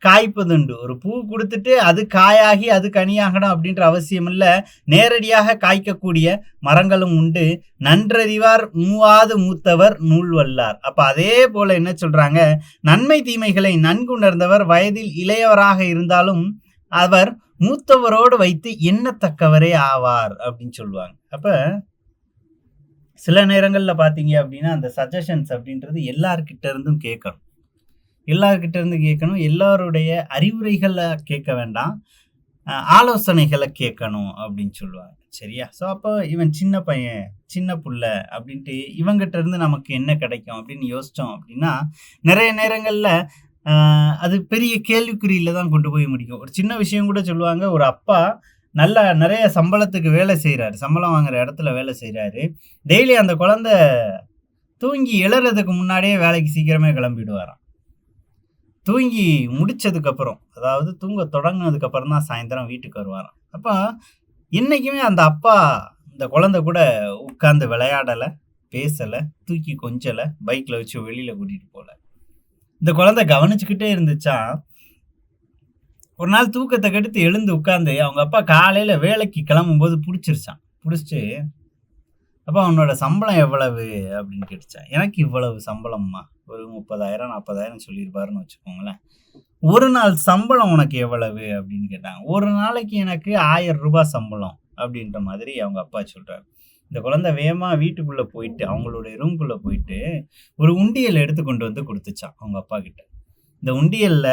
காய்ப்பதுண்டு. ஒரு பூ கொடுத்துட்டு அது காயாகி அது கனியாகணும் அப்படின்ற அவசியம் இல்ல. நேரடியாக காய்க்கக்கூடிய மரங்களும் உண்டு. நன்றறிவார் மூவாது மூத்தவர் நூல் வல்லார். அப்ப அதே போல என்ன சொல்றாங்க? நன்மை தீமைகளை நன்கு உணர்ந்தவர் வயதில் இளையவராக இருந்தாலும் அவர் மூத்தவரோடு வைத்து எண்ணத்தக்கவரே ஆவார் அப்படின்னு சொல்லுவாங்க. அப்ப சில நேரங்கள்ல பாத்தீங்க அப்படின்னா அந்த சஜஷன்ஸ் அப்படின்றது எல்லார்கிட்ட இருந்தும் கேட்கணும். எல்லார்கிட்ட இருந்து கேட்கணும். எல்லாருடைய அறிவுரைகளை கேட்க வேண்டாம், ஆலோசனைகளை கேட்கணும் அப்படின்னு சொல்லுவாங்க. சரியா? ஸோ அப்போ இவன் சின்ன பையன், சின்ன புள்ள அப்படின்ட்டு இவங்கிட்ட இருந்து நமக்கு என்ன கிடைக்கும் அப்படின்னு யோசிச்சோம் அப்படின்னா நிறைய நேரங்கள்ல அது பெரிய கேள்விக்குறியில தான் கொண்டு போய் முடிக்கும். ஒரு சின்ன விஷயம் கூட சொல்லுவாங்க. ஒரு அப்பா நிறைய சம்பளத்துக்கு வேலை செய்யறாரு, சம்பளம் வாங்குற இடத்துல வேலை செய்யறாரு. டெய்லி அந்த குழந்தை தூங்கி எழறதுக்கு முன்னாடியே வேலைக்கு சீக்கிரமே கிளம்பிடுவாராம். தூங்கி முடிச்சதுக்கப்புறம், அதாவது தூங்க தொடங்கினதுக்கப்புறம் தான் சாயந்தரம் வீட்டுக்கு வருவாராம். அப்போ இன்னைக்குமே அந்த அப்பா இந்த குழந்தை கூட உட்கார்ந்து விளையாடலை, பேசலை, தூக்கி கொஞ்சலை, பைக்கில் வச்சு வெளியில் கூட்டிகிட்டு போகல. இந்த குழந்தை கவனிச்சுக்கிட்டே இருந்துச்சா. ஒரு நாள் தூக்கத்தை கெடுத்து எழுந்து உட்காந்து அவங்க அப்பா காலையில் வேலைக்கு கிளம்பும்போது பிடிச்சிட்டு அப்போ அவனோட சம்பளம் எவ்வளவு அப்படின்னு கேட்டுச்சான். எனக்கு இவ்வளவு சம்பளம்மா, ஒரு 30,000 40,000 சொல்லியிருப்பாருன்னு வச்சுக்கோங்களேன். ஒரு நாள் சம்பளம் உனக்கு எவ்வளவு அப்படின்னு கேட்டாங்க. ஒரு நாளைக்கு எனக்கு 1000 ரூபாய் சம்பளம் அப்படின்ற மாதிரி அவங்க அப்பா சொல்றாரு. இந்த குழந்தை வேகமா வீட்டுக்குள்ள போயிட்டு அவங்களுடைய ரூம்குள்ள போயிட்டு ஒரு உண்டியல் எடுத்து கொண்டு வந்து கொடுத்துச்சான் அவங்க அப்பா கிட்ட. இந்த உண்டியல்ல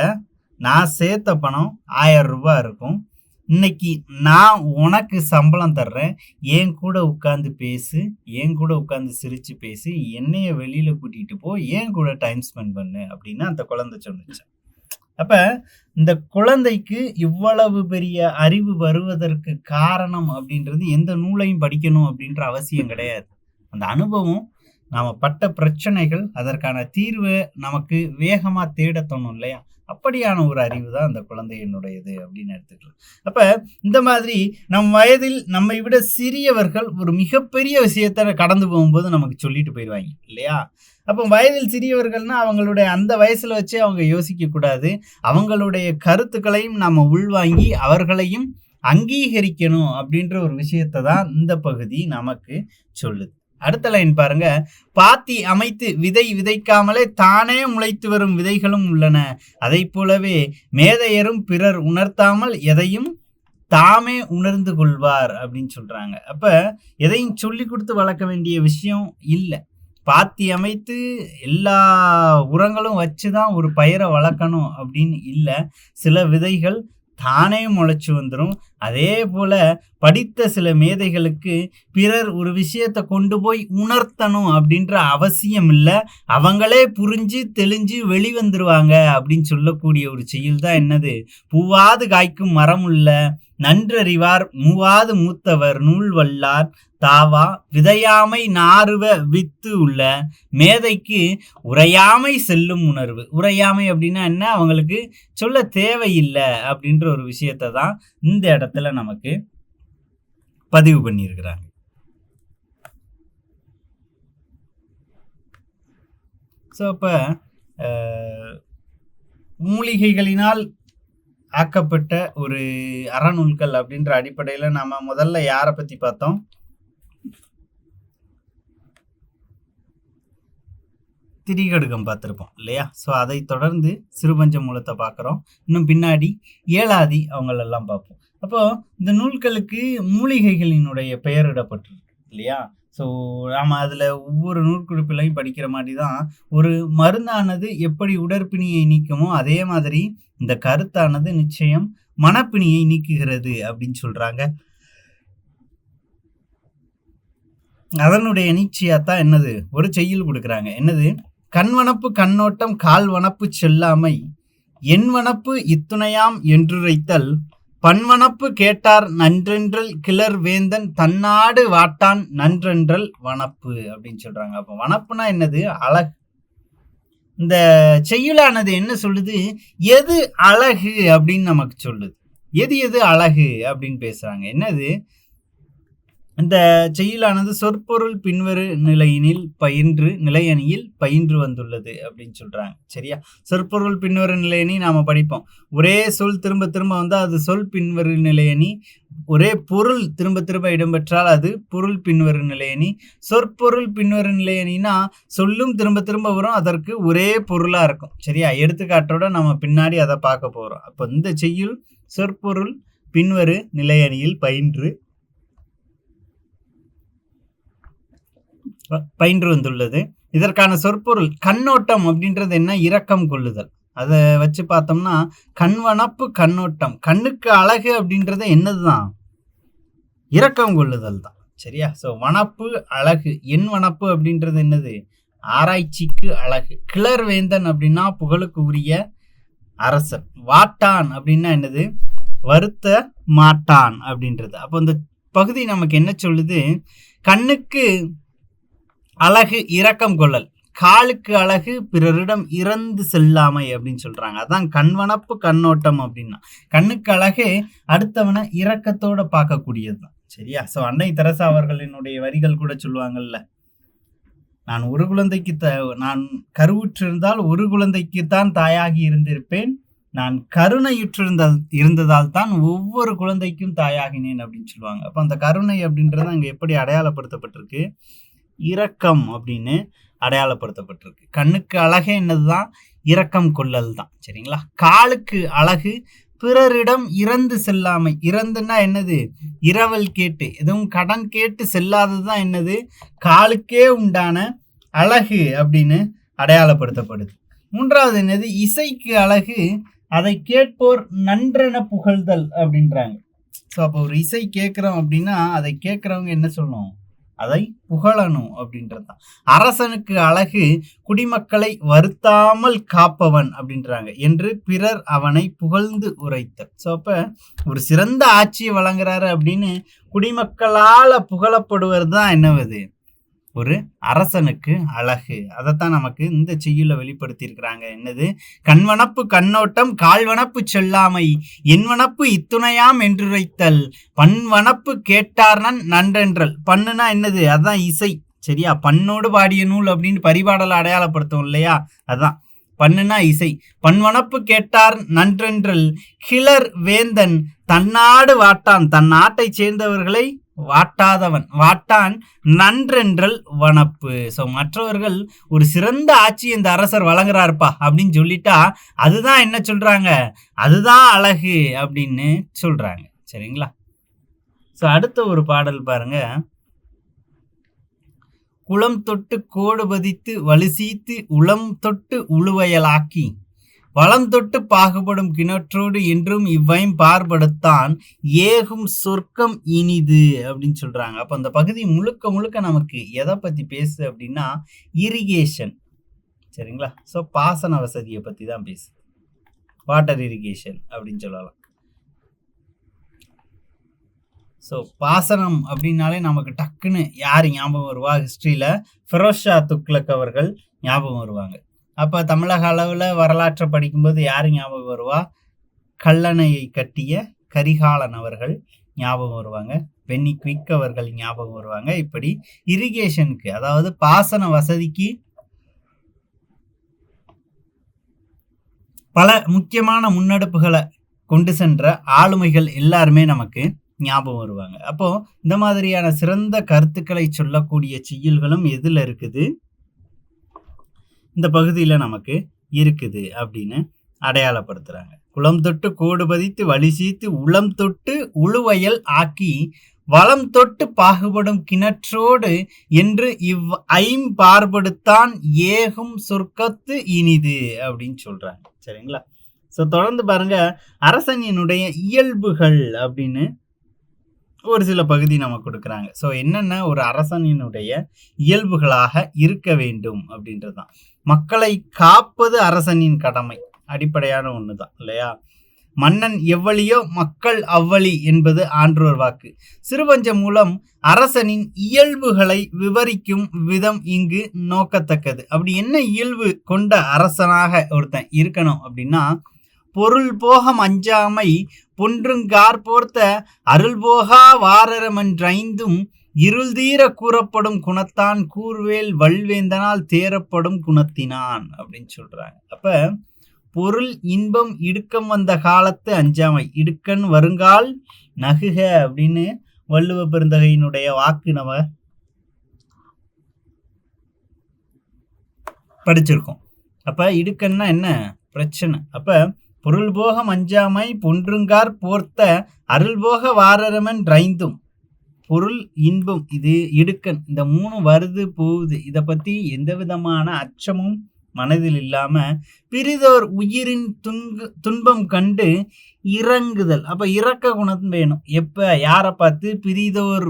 நான் சேர்த்த பணம் 1000 ரூபாய் இருக்கும். இன்னைக்கு நான் உனக்கு சம்பளம் தர்றேன், என் கூட உட்காந்து பேசு, என் கூட உட்காந்து சிரிச்சு பேசி, என்னைய வெளியில கூட்டிட்டு போ, என் கூட டைம் ஸ்பெண்ட் பண்ணு அப்படின்னு அந்த குழந்தை சொன்னுச்சு. அப்ப இந்த குழந்தைக்கு இவ்வளவு பெரிய அறிவு வருவதற்கு காரணம் அப்படின்றது எந்த நூலையும் படிக்கணும் அப்படின்ற அவசியம் கிடையாது. அந்த அனுபவம், நாம பட்ட பிரச்சனைகள், அதற்கான தீர்வை நமக்கு வேகமா தேட தோணும் இல்லையா? அப்படியான ஒரு அறிவு தான் அந்த குழந்தையினுடையது அப்படின்னு எடுத்துக்கலாம். அப்ப இந்த மாதிரி நம் வயதில் நம்மை விட சிறியவர்கள் ஒரு மிகப்பெரிய விஷயத்த கடந்து போகும்போது நமக்கு சொல்லிட்டு போயிடுவாங்க இல்லையா? அப்போ வயதில் சிறியவர்கள்னா அவங்களுடைய அந்த வயசுல வச்சே அவங்க யோசிக்க கூடாது. அவங்களுடைய கருத்துக்களையும் நாம உள்வாங்கி அவர்களையும் அங்கீகரிக்கணும் அப்படின்ற ஒரு விஷயத்தை தான் இந்த பகுதி நமக்கு சொல்லுது. அடுத்த லைன் பாருங்க. பாத்தி அமைத்து விதை விதைக்காமலே தானே முளைத்து வரும் விதைகளும் உள்ளன, அதை போலவே மேதையரும் பிறர் உணர்த்தாமல் எதையும் தாமே உணர்ந்து கொள்வார் அப்படின்னு சொல்றாங்க. அப்ப எதையும் சொல்லி கொடுத்து வளர்க்க வேண்டிய விஷயம் இல்லை. பாத்தி அமைத்து எல்லா உரங்களும் வச்சுதான் ஒரு பயிரை வளர்க்கணும் அப்படின்னு இல்லை. சில விதைகள் தானே முளைச்சு வந்துடும். அதே போல படித்த சில மேதைகளுக்கு பிறர் ஒரு விஷயத்தை கொண்டு போய் உணர்த்தணும் அப்படின்ற அவசியம் இல்லை. அவங்களே புரிஞ்சு தெளிஞ்சு வெளிவந்துருவாங்க அப்படின்னு சொல்லக்கூடிய ஒரு செயல் தான் என்னது? பூவாது காய்க்கும் மரம் உள்ள நன்றறிவார் மூவாது மூத்தவர் நூல் வல்லார் தாவா விதையாமை நாறுவ வித்து உள்ள மேதைக்கு உரையாமை செல்லும் உணர்வு. உரையாமை அப்படின்னா என்ன? அவங்களுக்கு சொல்ல தேவையில்லை அப்படின்ற ஒரு விஷயத்தை தான் இந்த இடத்துல நமக்கு பதிவு பண்ணியிருக்கிறாங்க. ஸோ அப்போ மூலிகைகளினால் ஆக்கப்பட்ட ஒரு அறநூல்கள் அப்படின்ற அடிப்படையில் நம்ம முதல்ல யாரை பற்றி பார்த்தோம்? திரிகடுகம் பார்த்துருப்போம் இல்லையா? ஸோ அதை தொடர்ந்து சிறுபஞ்ச மூலத்தை பார்க்குறோம். இன்னும் பின்னாடி ஏலாதி அவங்களெல்லாம் பார்ப்போம். அப்போ இந்த நூல்களுக்கு மூலிகைகளினுடைய பெயரிடப்பட்டிருக்கு இல்லையா? ஸோ நாம் அதில் ஒவ்வொரு நூற்குறிப்பிலையும் படிக்கிற மாதிரி தான் ஒரு மருந்தானது எப்படி உடற்பிணியை நீக்குமோ அதே மாதிரி இந்த கருத்தானது நிச்சயம் மனப்பிணியை நீக்குகிறது அப்படின்னு சொல்றாங்க. அதனுடைய நீட்சியாத்தான் என்னது ஒரு செய்யுள் கொடுக்குறாங்க. என்னது? கண்வனப்பு கண்ணோட்டம் கால்வனப்பு செல்லாமை என்வனப்பு இத்துணையாம் என்றுரைத்தல் பன்வனப்பு கேட்டார் நன்றென்றல் கிளர் வேந்தன் தன்னாடு வாட்டான் நன்றென்றல் வனப்பு அப்படின்னு சொல்றாங்க. அப்ப வனப்புனா என்னது? அழகு. இந்த செய்யுளானது என்ன சொல்லுது? எது அழகு அப்படின்னு நமக்கு சொல்லுது. எது எது அழகு அப்படின்னு பேசுறாங்க. என்னது? இந்த செய்யுளானது சொற்பொருள் பின்வரு நிலையணியில் பயின்று வந்துள்ளது அப்படின்னு சொல்றாங்க. சரியா? சொற்பொருள் பின்வரு நிலையணி நாம படிப்போம். ஒரே சொல் திரும்ப திரும்ப வந்து அது சொல் பின்வரு நிலையணி. ஒரே பொருள் திரும்ப திரும்ப இடம்பெற்றால் அது பொருள் பின்வரு நிலையணி. சொற்பொருள் பின்வரு நிலையணினா சொல்லும் திரும்ப திரும்ப வரும், அதற்கு ஒரே பொருளா இருக்கும். சரியா? எடுத்துக்காட்டோட நம்ம பின்னாடி அதை பார்க்க போறோம். அப்போ இந்த செய்யுள் சொற்பொருள் பின்வரு நிலையணியில் பயின்று வந்துள்ளது. இதற்கான சொற்பொருள் கண்ணோட்டம் அப்படின்றது என்ன? இரக்கம் கொள்ளுதல். அதை வச்சு பார்த்தோம்னா கண்வனப்பு கண்ணோட்டம், கண்ணுக்கு அழகு அப்படின்றது என்னதுதான்? இரக்கம் கொள்ளுதல் தான். சரியா? ஸோ வனப்பு அழகு. என் வனப்பு அப்படின்றது என்னது? ஆராய்ச்சிக்கு அழகு. கிளர் வேந்தன் அப்படின்னா புகழுக்கு உரிய அரசன். வாட்டான் அப்படின்னா என்னது? வருத்த மாட்டான் அப்படின்றது. அப்போ இந்த பகுதி நமக்கு என்ன சொல்லுது? கண்ணுக்கு அழகு இரக்கம் கொள்ளல், காலுக்கு அழகு பிறரிடம் இறந்து செல்லாமை அப்படின்னு சொல்றாங்க. அதான் கண்வனப்பு கண்ணோட்டம் அப்படின்னா கண்ணுக்கு அழகு அடுத்தவனை இரக்கத்தோட பார்க்கக்கூடியதுதான். சரியா? ஸோ அன்னை தெரசா அவர்களினுடைய வரிகள் கூட சொல்லுவாங்கல்ல, நான் கருவுற்றிருந்தால் ஒரு குழந்தைக்குத்தான் தாயாகி இருந்திருப்பேன், நான் இருந்ததால் தான் ஒவ்வொரு குழந்தைக்கும் தாயாகினேன் அப்படின்னு சொல்லுவாங்க. அப்போ அந்த கருணை அப்படின்றது அங்கே எப்படி அடையாளப்படுத்தப்பட்டிருக்கு? இரக்கம் அப்படின்னு அடையாளப்படுத்தப்பட்டிருக்கு. கண்ணுக்கு அழகே என்னதுதான்? இரக்கம் கொள்ளல் தான். சரிங்களா? காலுக்கு அழகு பிறரிடம் இறந்து செல்லாமை. இறந்துன்னா என்னது? இரவல் கேட்டு, எதுவும் கடன் கேட்டு செல்லாததுதான் என்னது? காலுக்கே உண்டான அழகு அப்படின்னு அடையாளப்படுத்தப்படுது. மூன்றாவது என்னது? இசைக்கு அழகு அதை கேட்போர் நன்றென புகழ்தல் அப்படின்றாங்க. ஸோ அப்போ ஒரு இசை கேட்குறோம் அப்படின்னா அதை கேட்குறவங்க என்ன சொல்லணும்? அதை புகழணும் அப்படின்றதுதான். அரசனுக்கு அழகு குடிமக்களை வருத்தாமல் காப்பவன் அப்படின்றாங்க என்று பிறர் அவனை புகழ்ந்து உரைத்தல். ஸோ அப்ப ஒரு சிறந்த ஆட்சியை வழங்குறாரு அப்படின்னு குடிமக்களால புகழப்படுவது தான் என்னவது? ஒரு அரசனுக்கு அழகு. அதைத்தான் நமக்கு இந்த செய்யுள்ள வெளிப்படுத்தி இருக்கிறாங்க. என்னது? கண்வனப்பு கண்ணோட்டம் கால்வனப்பு செல்லாமை என்வனப்பு இத்துணையாம் என்றுரைத்தல் பன்வனப்பு கேட்டார்னன் நன்றென்றல். பண்ணுனா என்னது? அதான் இசை. சரியா? பண்ணோடு பாடிய நூல் அப்படின்னு பரிபாடலை அடையாளப்படுத்தும் இல்லையா? அதான் பண்ணுனா இசை. பன்வனப்பு கேட்டார் நன்றென்றல் கிளர் வேந்தன் தன்னாடு வாட்டான், தன் நாட்டை சேர்ந்தவர்களை வாட்டாதவன். வாட்டான் நன்றென்றல் வனப்பு. ஸோ மற்றவர்கள் ஒரு சிறந்த ஆட்சி இந்த அரசர் வழங்குறாருப்பா அப்படின்னு சொல்லிட்டா அதுதான் என்ன சொல்றாங்க? அதுதான் அழகு அப்படின்னு சொல்றாங்க. சரிங்களா? ஸோ அடுத்த ஒரு பாடல் பாருங்க. குளம் தொட்டு கோடு பதித்து வலுசீத்து உளம் தொட்டு உழுவயலாக்கி வளம் தொட்டு பாகுபடும் கிணற்றோடு என்றும் இவ்வையும் பார்படுத்தான் ஏகும் சொர்க்கம் இனிது அப்படின்னு சொல்றாங்க. அப்ப அந்த பகுதி முழுக்க முழுக்க நமக்கு எதை பத்தி பேசு அப்படின்னா இரிகேஷன். சரிங்களா? ஸோ பாசன வசதியை பத்தி தான் பேசு. வாட்டர் இரிகேஷன் அப்படின்னு சொல்லலாம். ஸோ பாசனம் அப்படின்னாலே நமக்கு டக்குன்னு யார் ஞாபகம் வருவா? ஹிஸ்ட்ரியில ஃபெரோஸ் ஷா துக்ளக் அவர்கள் ஞாபகம் வருவாங்க. அப்போ தமிழக அளவில் வரலாற்றை படிக்கும்போது யார் ஞாபகம் வருவா? கல்லணையை கட்டிய கரிகாலன் அவர்கள் ஞாபகம் வருவாங்க. பென்னி குயிக் அவர்கள் ஞாபகம் வருவாங்க. இப்படி இரிகேஷனுக்கு, அதாவது பாசன வசதிக்கு பல முக்கியமான முன்னெடுப்புகளை கொண்டு சென்ற ஆளுமைகள் எல்லாருமே நமக்கு ஞாபகம் வருவாங்க. அப்போ இந்த மாதிரியான சிறந்த கருத்துக்களை சொல்லக்கூடிய செய்யுள்களும் எதுல இருக்குது? இந்த பகுதியில் நமக்கு இருக்குது அப்படின்னு அடையாளப்படுத்துறாங்க. குளம் தொட்டு கோடு பதித்து வழி சீத்து உளம் தொட்டு உழுவயல் ஆக்கி வளம் தொட்டு பாகுபடும் கிணற்றோடு என்று ஐம்பார்படுத்தான் ஏகும் சொர்க்கத்து இனிது அப்படின்னு சொல்றாங்க. சரிங்களா? ஸோ தொடர்ந்து பாருங்க, அரசனினுடைய இயல்புகள் அப்படின்னு ஒரு சில பகுதி நம்ம கொடுக்குறாங்க. ஸோ என்னென்ன ஒரு அரசனினுடைய இயல்புகளாக இருக்க வேண்டும் அப்படின்றதுதான். மக்களை காப்பது அரசனின் கடமை, அடிப்படையான ஒன்று தான் இல்லையா? மன்னன் எவ்வளியோ மக்கள் அவ்வளி என்பது ஆன்றோர் வாக்கு. சிறுபஞ்சம் மூலம் அரசனின் இயல்புகளை விவரிக்கும் விதம் இங்கு நோக்கத்தக்கது. அப்படி என்ன இயல்பு கொண்ட அரசனாக ஒருத்தன் இருக்கணும் அப்படின்னா, பொருள் போகம் அஞ்சாமை பொன்றுங்கார் போர்த்த அருள் போகா வாரரமென்றைந்தும் இருள் தீர கூறப்படும் குணத்தான் கூர்வேல் வல்வேந்தனால் தேரப்படும் குணத்தினான் அப்படின்னு சொல்றாங்க. அப்ப பொருள் இன்பம் இடுக்கம் வந்த காலத்து அஞ்சாமை, இடுக்கன் வருங்கால் நகுக அப்படின்னு வள்ளுவ பெருந்தகையினுடைய வாக்கு நம்ம படிச்சிருக்கோம். அப்ப இடுக்கன்னா என்ன பிரச்சனை? அப்ப பொருள் போகம் அஞ்சாமை பொன்றுங்கார் போர்த்த அருள் போக வாரரமன் ரைந்தும், பொருள் இன்பம் இது இடுக்கன், இந்த 3 வருது போகுது, இதை பத்தி எந்த விதமான அச்சமும் மனதில் இல்லாம பிரிதோர் உயிரின் துன்பம் கண்டு இறங்குதல். அப்ப இறக்க குணம் வேணும். எப்ப யாரை பார்த்து? பிரிதோர்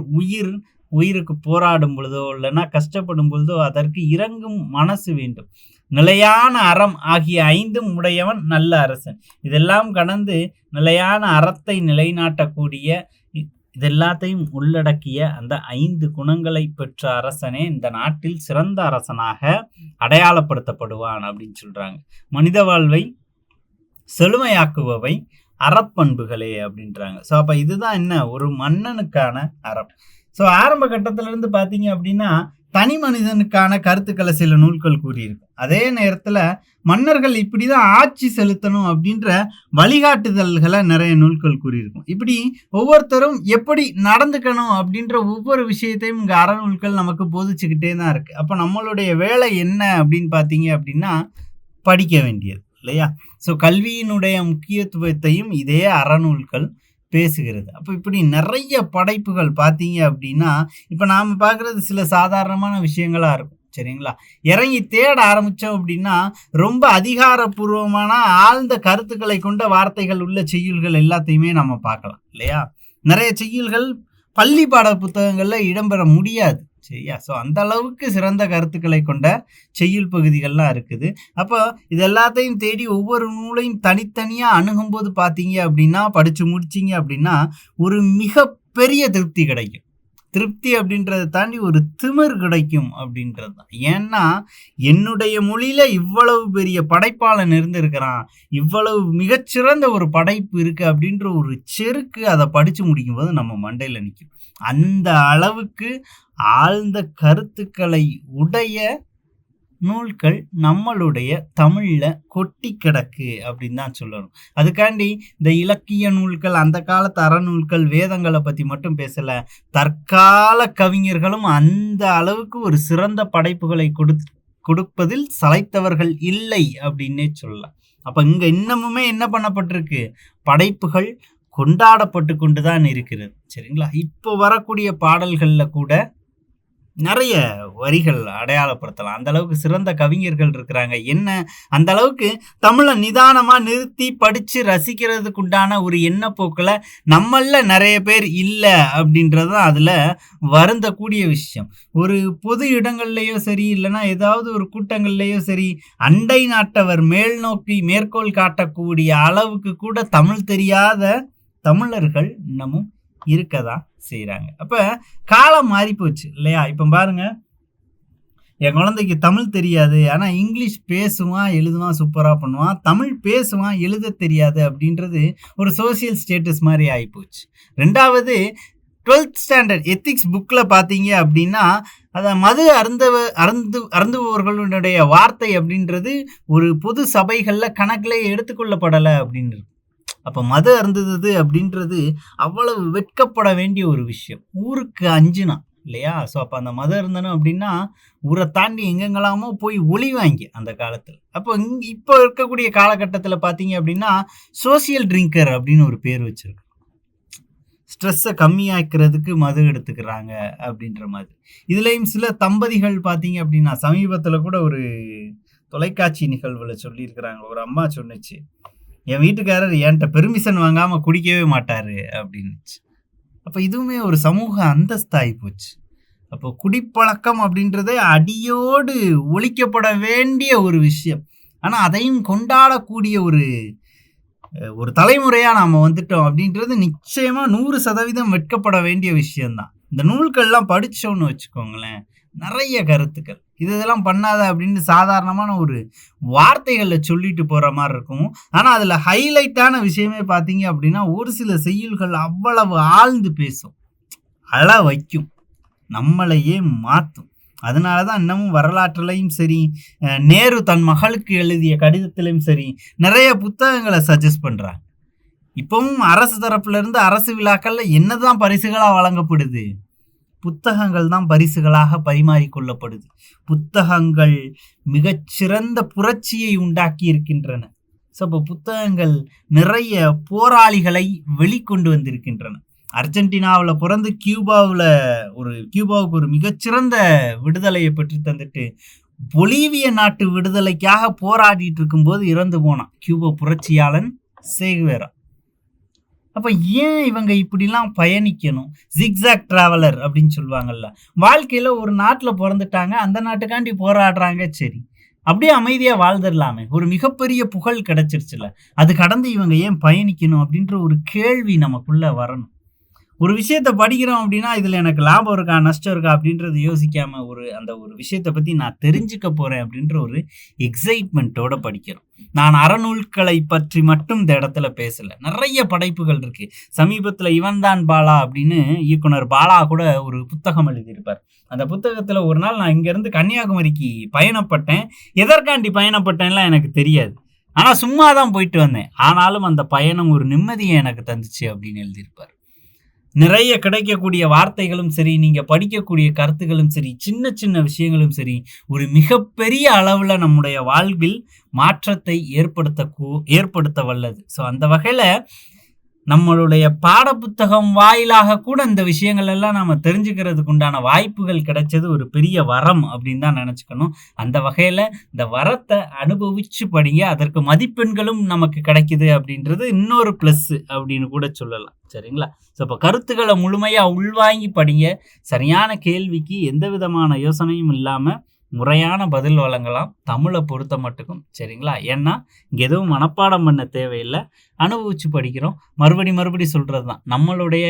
உயிருக்கு போராடும் பொழுதோ இல்லைன்னா கஷ்டப்படும் பொழுதோ அதற்கு இறங்கும் மனசு வேண்டும். நிலையான அறம் ஆகிய 5 உடையவன் நல்ல அரசன். இதெல்லாம் கடந்து நிலையான அறத்தை நிலைநாட்டக்கூடிய இதெல்லாத்தையும் உள்ளடக்கிய அந்த 5 குணங்களை பெற்ற அரசனே இந்த நாட்டில் சிறந்த அரசனாக அடையாளப்படுத்தப்படுவான் அப்படின்னு சொல்றாங்க. மனித வாழ்வை செழுமையாக்குபவை அறப்பண்புகளே அப்படின்றாங்க. ஸோ அப்ப இதுதான் என்ன ஒரு மன்னனுக்கான அறம். ஸோ ஆரம்ப கட்டத்துல இருந்து பாத்தீங்க அப்படின்னா தனி மனிதனுக்கான கருத்துக்களை சில நூல்கள் கூறியிருக்கு. அதே நேரத்துல மன்னர்கள் இப்படிதான் ஆட்சி செலுத்தணும் அப்படின்ற வழிகாட்டுதல்களை நிறைய நூல்கள் கூறியிருக்கும். இப்படி ஒவ்வொருத்தரும் எப்படி நடந்துக்கணும் அப்படின்ற ஒவ்வொரு விஷயத்தையும் இங்க அறநூல்கள் நமக்கு போதிச்சுக்கிட்டே தான் இருக்கு. அப்ப நம்மளுடைய வேலை என்ன அப்படின்னு பாத்தீங்க அப்படின்னா படிக்க வேண்டியது இல்லையா? ஸோ கல்வியினுடைய முக்கியத்துவத்தையும் இதே அறநூல்கள் பேசுகிறது. அப்போ இப்படி நிறைய படைப்புகள் பார்த்தீங்க அப்படின்னா இப்போ நாம் பார்க்குறது சில சாதாரணமான விஷயங்களாக இருக்கும். சரிங்களா? இறங்கி தேட ஆரம்பித்தோம் அப்படின்னா ரொம்ப அதிகாரப்பூர்வமான ஆழ்ந்த கருத்துக்களை கொண்ட வார்த்தைகள் உள்ள செய்யுள்கள் எல்லாத்தையுமே நம்ம பார்க்கலாம் இல்லையா? நிறைய செய்யுள்கள் பள்ளி பாட புத்தகங்களில் இடம்பெற முடியாது. சரியா? ஸோ அந்த அளவுக்கு சிறந்த கருத்துக்களை கொண்ட செய்யுள் பகுதிகள்லாம் இருக்குது. அப்போ இது எல்லாத்தையும் தேடி ஒவ்வொரு நூலையும் தனித்தனியாக அணுகும்போது பார்த்தீங்க அப்படின்னா படித்து முடிச்சிங்க அப்படின்னா ஒரு மிகப்பெரிய திருப்தி கிடைக்கும். திருப்தி அப்படின்றத தாண்டி ஒரு திமிர் கிடைக்கும் அப்படின்றது தான். ஏன்னா என்னுடைய மொழியில இவ்வளவு பெரிய படைப்பாளன் இருந்திருக்கிறான், இவ்வளவு மிகச்சிறந்த ஒரு படைப்பு இருக்கு அப்படின்ற ஒரு செருக்கு அதை படிச்சு முடிக்கும் போது நம்ம மண்டையில நிற்கும். அந்த அளவுக்கு ஆழ்ந்த கருத்துக்களை உடைய நூல்கள் நம்மளுடைய தமிழ்ல கொட்டி கிடக்கு அப்படின்னு தான் சொல்லணும். அதுக்காண்டி இந்த இலக்கிய நூல்கள், அந்த காலத்து அறநூல்கள், வேதங்களை பத்தி மட்டும் பேசல, தற்கால கவிஞர்களும் அந்த அளவுக்கு ஒரு சிறந்த படைப்புகளை கொடுப்பதில் சளைத்தவர்கள் இல்லை அப்படின்னே சொல்லலாம். அப்ப இங்க இன்னமுமே என்ன பண்ணப்பட்டிருக்கு? படைப்புகள் கொண்டாடப்பட்டு கொண்டுதான் இருக்கிறது. சரிங்களா? இப்போ வரக்கூடிய பாடல்கள்ல கூட நிறைய வரிகள் அடையாளப்படுத்தலாம். அந்த அளவுக்கு சிறந்த கவிஞர்கள் இருக்கிறாங்க. என்ன அந்த அளவுக்கு தமிழை நிதானமா நிறுத்தி படிச்சு ரசிக்கிறதுக்கு உண்டான ஒரு எண்ணப்போக்கில் நம்மள நிறைய பேர் இல்லை அப்படின்றது தான் அதுல வருந்தக்கூடிய விஷயம். ஒரு பொது இடங்கள்லயோ சரி, இல்லைன்னா ஏதாவது ஒரு கூட்டங்கள்லயோ சரி, அண்டை நாட்டவர் மேல் நோக்கி மேற்கோள் காட்டக்கூடிய அளவுக்கு கூட தமிழ் தெரியாத தமிழர்கள் இன்னமும் இருக்கதான் செய்யறாங்க. அப்ப காலம் மாறி போச்சு இல்லையா? இப்ப பாருங்க, என் குழந்தைக்கு தமிழ் தெரியாது, ஆனா இங்கிலீஷ் பேசுவான், எழுதுவான், சூப்பரா பண்ணுவான். தமிழ் பேசுவான், எழுத தெரியாது அப்படின்றது ஒரு சோசியல் ஸ்டேட்டஸ் மாதிரி ஆகிப்போச்சு. ரெண்டாவது, 12th ஸ்டாண்டர்ட் எத்திக்ஸ் புக்கில் பார்த்தீங்க அப்படின்னா அதை மது அருந்துபவர்களுடைய வார்த்தை அப்படின்றது ஒரு பொது சபைகளில் கணக்கிலே எடுத்துக்கொள்ளப்படலை அப்படின்றது. அப்போ மது அருந்துது அப்படின்றது அவ்வளவு வெட்கப்பட வேண்டிய ஒரு விஷயம். ஊருக்கு அஞ்சுனா இல்லையா? ஸோ அப்ப அந்த மத இருந்தனம் அப்படின்னா, ஊர தாண்டி எங்கெங்கெல்லாமோ போய் ஒளிவாய்ங்க அந்த காலத்துல. அப்போ இப்போ இருக்கக்கூடிய காலகட்டத்துல பார்த்தீங்க அப்படின்னா, சோசியல் ட்ரிங்கர் அப்படின்னு ஒரு பேர் வச்சிருக்கோம். ஸ்ட்ரெஸ்ஸ கம்மியாக்குறதுக்கு மது எடுத்துக்கிறாங்க அப்படின்ற மாதிரி. இதுலயும் சில தம்பதிகள் பார்த்தீங்க அப்படின்னா, சமீபத்துல கூட ஒரு தொலைக்காட்சி நிகழ்வுல சொல்லியிருக்கிறாங்க. ஒரு அம்மா சொன்னுச்சு, "என் வீட்டுக்காரர் என்ட்ட பெர்மிஷன் வாங்காம குடிக்கவே மாட்டாரு" அப்படின்னுச்சு. அப்ப இதுவுமே ஒரு சமூக அந்தஸ்தாகி போச்சு. அப்போ குடிப்பழக்கம் அப்படின்றதே அடியோடு ஒழிக்கப்பட வேண்டிய ஒரு விஷயம். ஆனா அதையும் கொண்டாடக்கூடிய ஒரு தலைமுறையா நாம வந்துட்டோம் அப்படின்றது நிச்சயமா 100% வெட்கப்பட வேண்டிய விஷயம்தான். இந்த நூல்கள்லாம் படிச்சோம்னு வச்சுக்கோங்களேன், நிறைய கருத்துக்கள். இதெல்லாம் பண்ணாத அப்படின்னு சாதாரணமான ஒரு வார்த்தைகள்ல சொல்லிட்டு போற மாரி இருக்கும். ஆனா அதுல ஹைலைட்டான விஷயமே பார்த்தீங்க அப்படின்னா, ஒரு சில செய்யுள்கள் அவ்வளவு ஆழ்ந்து பேசும். அழ வைக்கும். நம்மளையே மாத்தும். அதனால தான் இன்னமும் வரலாற்றுலயும் சரி, நேரு தன் மகளுக்கு எழுதிய கடிதத்திலும் சரி, நிறைய புத்தகங்கள சஜெஸ்ட் பண்றாங்க. இப்பவும் அரசு தரப்புல இருந்து அரசு விழாக்கள்ல என்னதான் பரிசுகளா வழங்கப்படுது? புத்தகங்கள் தான் பரிசுகளாக பரிமாறிக்கொள்ளப்படுது. புத்தகங்கள் மிகச்சிறந்த புரட்சியை உண்டாக்கி இருக்கின்றன. ஸோ அப்போ புத்தகங்கள் நிறைய போராளிகளை வெளிக்கொண்டு வந்திருக்கின்றன. அர்ஜென்டினாவுல பிறந்து கியூபாவுக்கு ஒரு மிகச்சிறந்த விடுதலையை பெற்று தந்துட்டு, பொலிவிய நாட்டு விடுதலைக்காக போராடிட்டு இருக்கும்போது இறந்து போனான் கியூபா புரட்சியாளன் சேகுவேரா. அப்ப ஏன் இவங்க இப்படிலாம் பயணிக்கணும்? ஜிக்ஸாக் டிராவலர் அப்படின்னு சொல்லுவாங்கல்ல. வாழ்க்கையில ஒரு நாட்டுல பொறந்துட்டாங்க, அந்த நாட்டுக்காண்டி போராடுறாங்க, சரி. அப்படியே அமைதியா வாழ்ந்துடலாமே. ஒரு மிகப்பெரிய புகழ் கிடைச்சிருச்சுல்ல. அது கடந்து இவங்க ஏன் பயணிக்கணும் அப்படின்ற ஒரு கேள்வி நமக்குள்ள வரணும். ஒரு விஷயத்த படிக்கிறோம் அப்படின்னா, இதுல எனக்கு லாபம் இருக்கா, நஷ்டம் இருக்கா அப்படின்றத யோசிக்காம அந்த ஒரு விஷயத்த பத்தி நான் தெரிஞ்சுக்க போறேன் அப்படின்ற ஒரு எக்ஸைட்மென்ட்டோட படிக்கிறோம். நான் அறநூல்களை பற்றி மட்டும் இந்த இடத்துல பேசல. நிறைய படைப்புகள் இருக்கு. சமீபத்துல இவன் தான் பாலா அப்படின்னு இயக்குனர் பாலா கூட ஒரு புத்தகம் எழுதியிருப்பார். அந்த புத்தகத்துல ஒரு நாள் நான் இங்கிருந்து கன்னியாகுமரிக்கு பயணப்பட்டேன். எதற்காண்டி பயணப்பட்டேன்லாம் எனக்கு தெரியாது. ஆனா சும்மா தான் போயிட்டு வந்தேன். ஆனாலும் அந்த பயணம் ஒரு நிம்மதியை எனக்கு தந்துச்சு அப்படின்னு எழுதியிருப்பார். நிறைய கிடைக்கக்கூடிய வார்த்தைகளும் சரி, நீங்க படிக்கக்கூடிய கருத்துக்களும் சரி, சின்ன சின்ன விஷயங்களும் சரி, ஒரு மிகப்பெரிய அளவுல நம்முடைய வாழ்வில் மாற்றத்தை ஏற்படுத்த வல்லது. ஸோ அந்த வகையில நம்மளுடைய பாடப்புத்தகம் வாயிலாக கூட இந்த விஷயங்கள் எல்லாம் நாம தெரிஞ்சுக்கிறதுக்கு உண்டான வாய்ப்புகள் கிடைச்சது ஒரு பெரிய வரம் அப்படின்னு தான் நினைச்சுக்கணும். அந்த வகையில இந்த வரத்தை அனுபவிச்சு படிங்க. அதற்கு மதிப்பெண்களும் நமக்கு கிடைக்குது அப்படின்றது இன்னொரு பிளஸ் அப்படின்னு கூட சொல்லலாம். சரிங்களா? ஸோ இப்போ கருத்துக்களை முழுமையா உள்வாங்கி படிங்க. சரியான கேள்விக்கு எந்த விதமான யோசனையும் இல்லாம முறையான பதில் வழங்கலாம். தமிழை பொறுத்த மட்டுக்கும். சரிங்களா? ஏன்னா இங்க எதுவும் மனப்பாடம் பண்ண தேவையில்லை. அனுபவிச்சு படிக்கிறோம். மறுபடி சொல்றது தான். நம்மளுடைய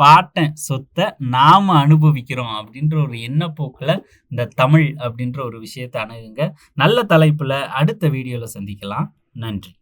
பாட்டன் சொத்தை நாம அனுபவிக்கிறோம் அப்படின்ற ஒரு எண்ணப்போக்குல இந்த தமிழ் அப்படின்ற ஒரு விஷயத்தை அணுகுங்க. நல்ல தலைப்புல அடுத்த வீடியோல சந்திக்கலாம். நன்றி.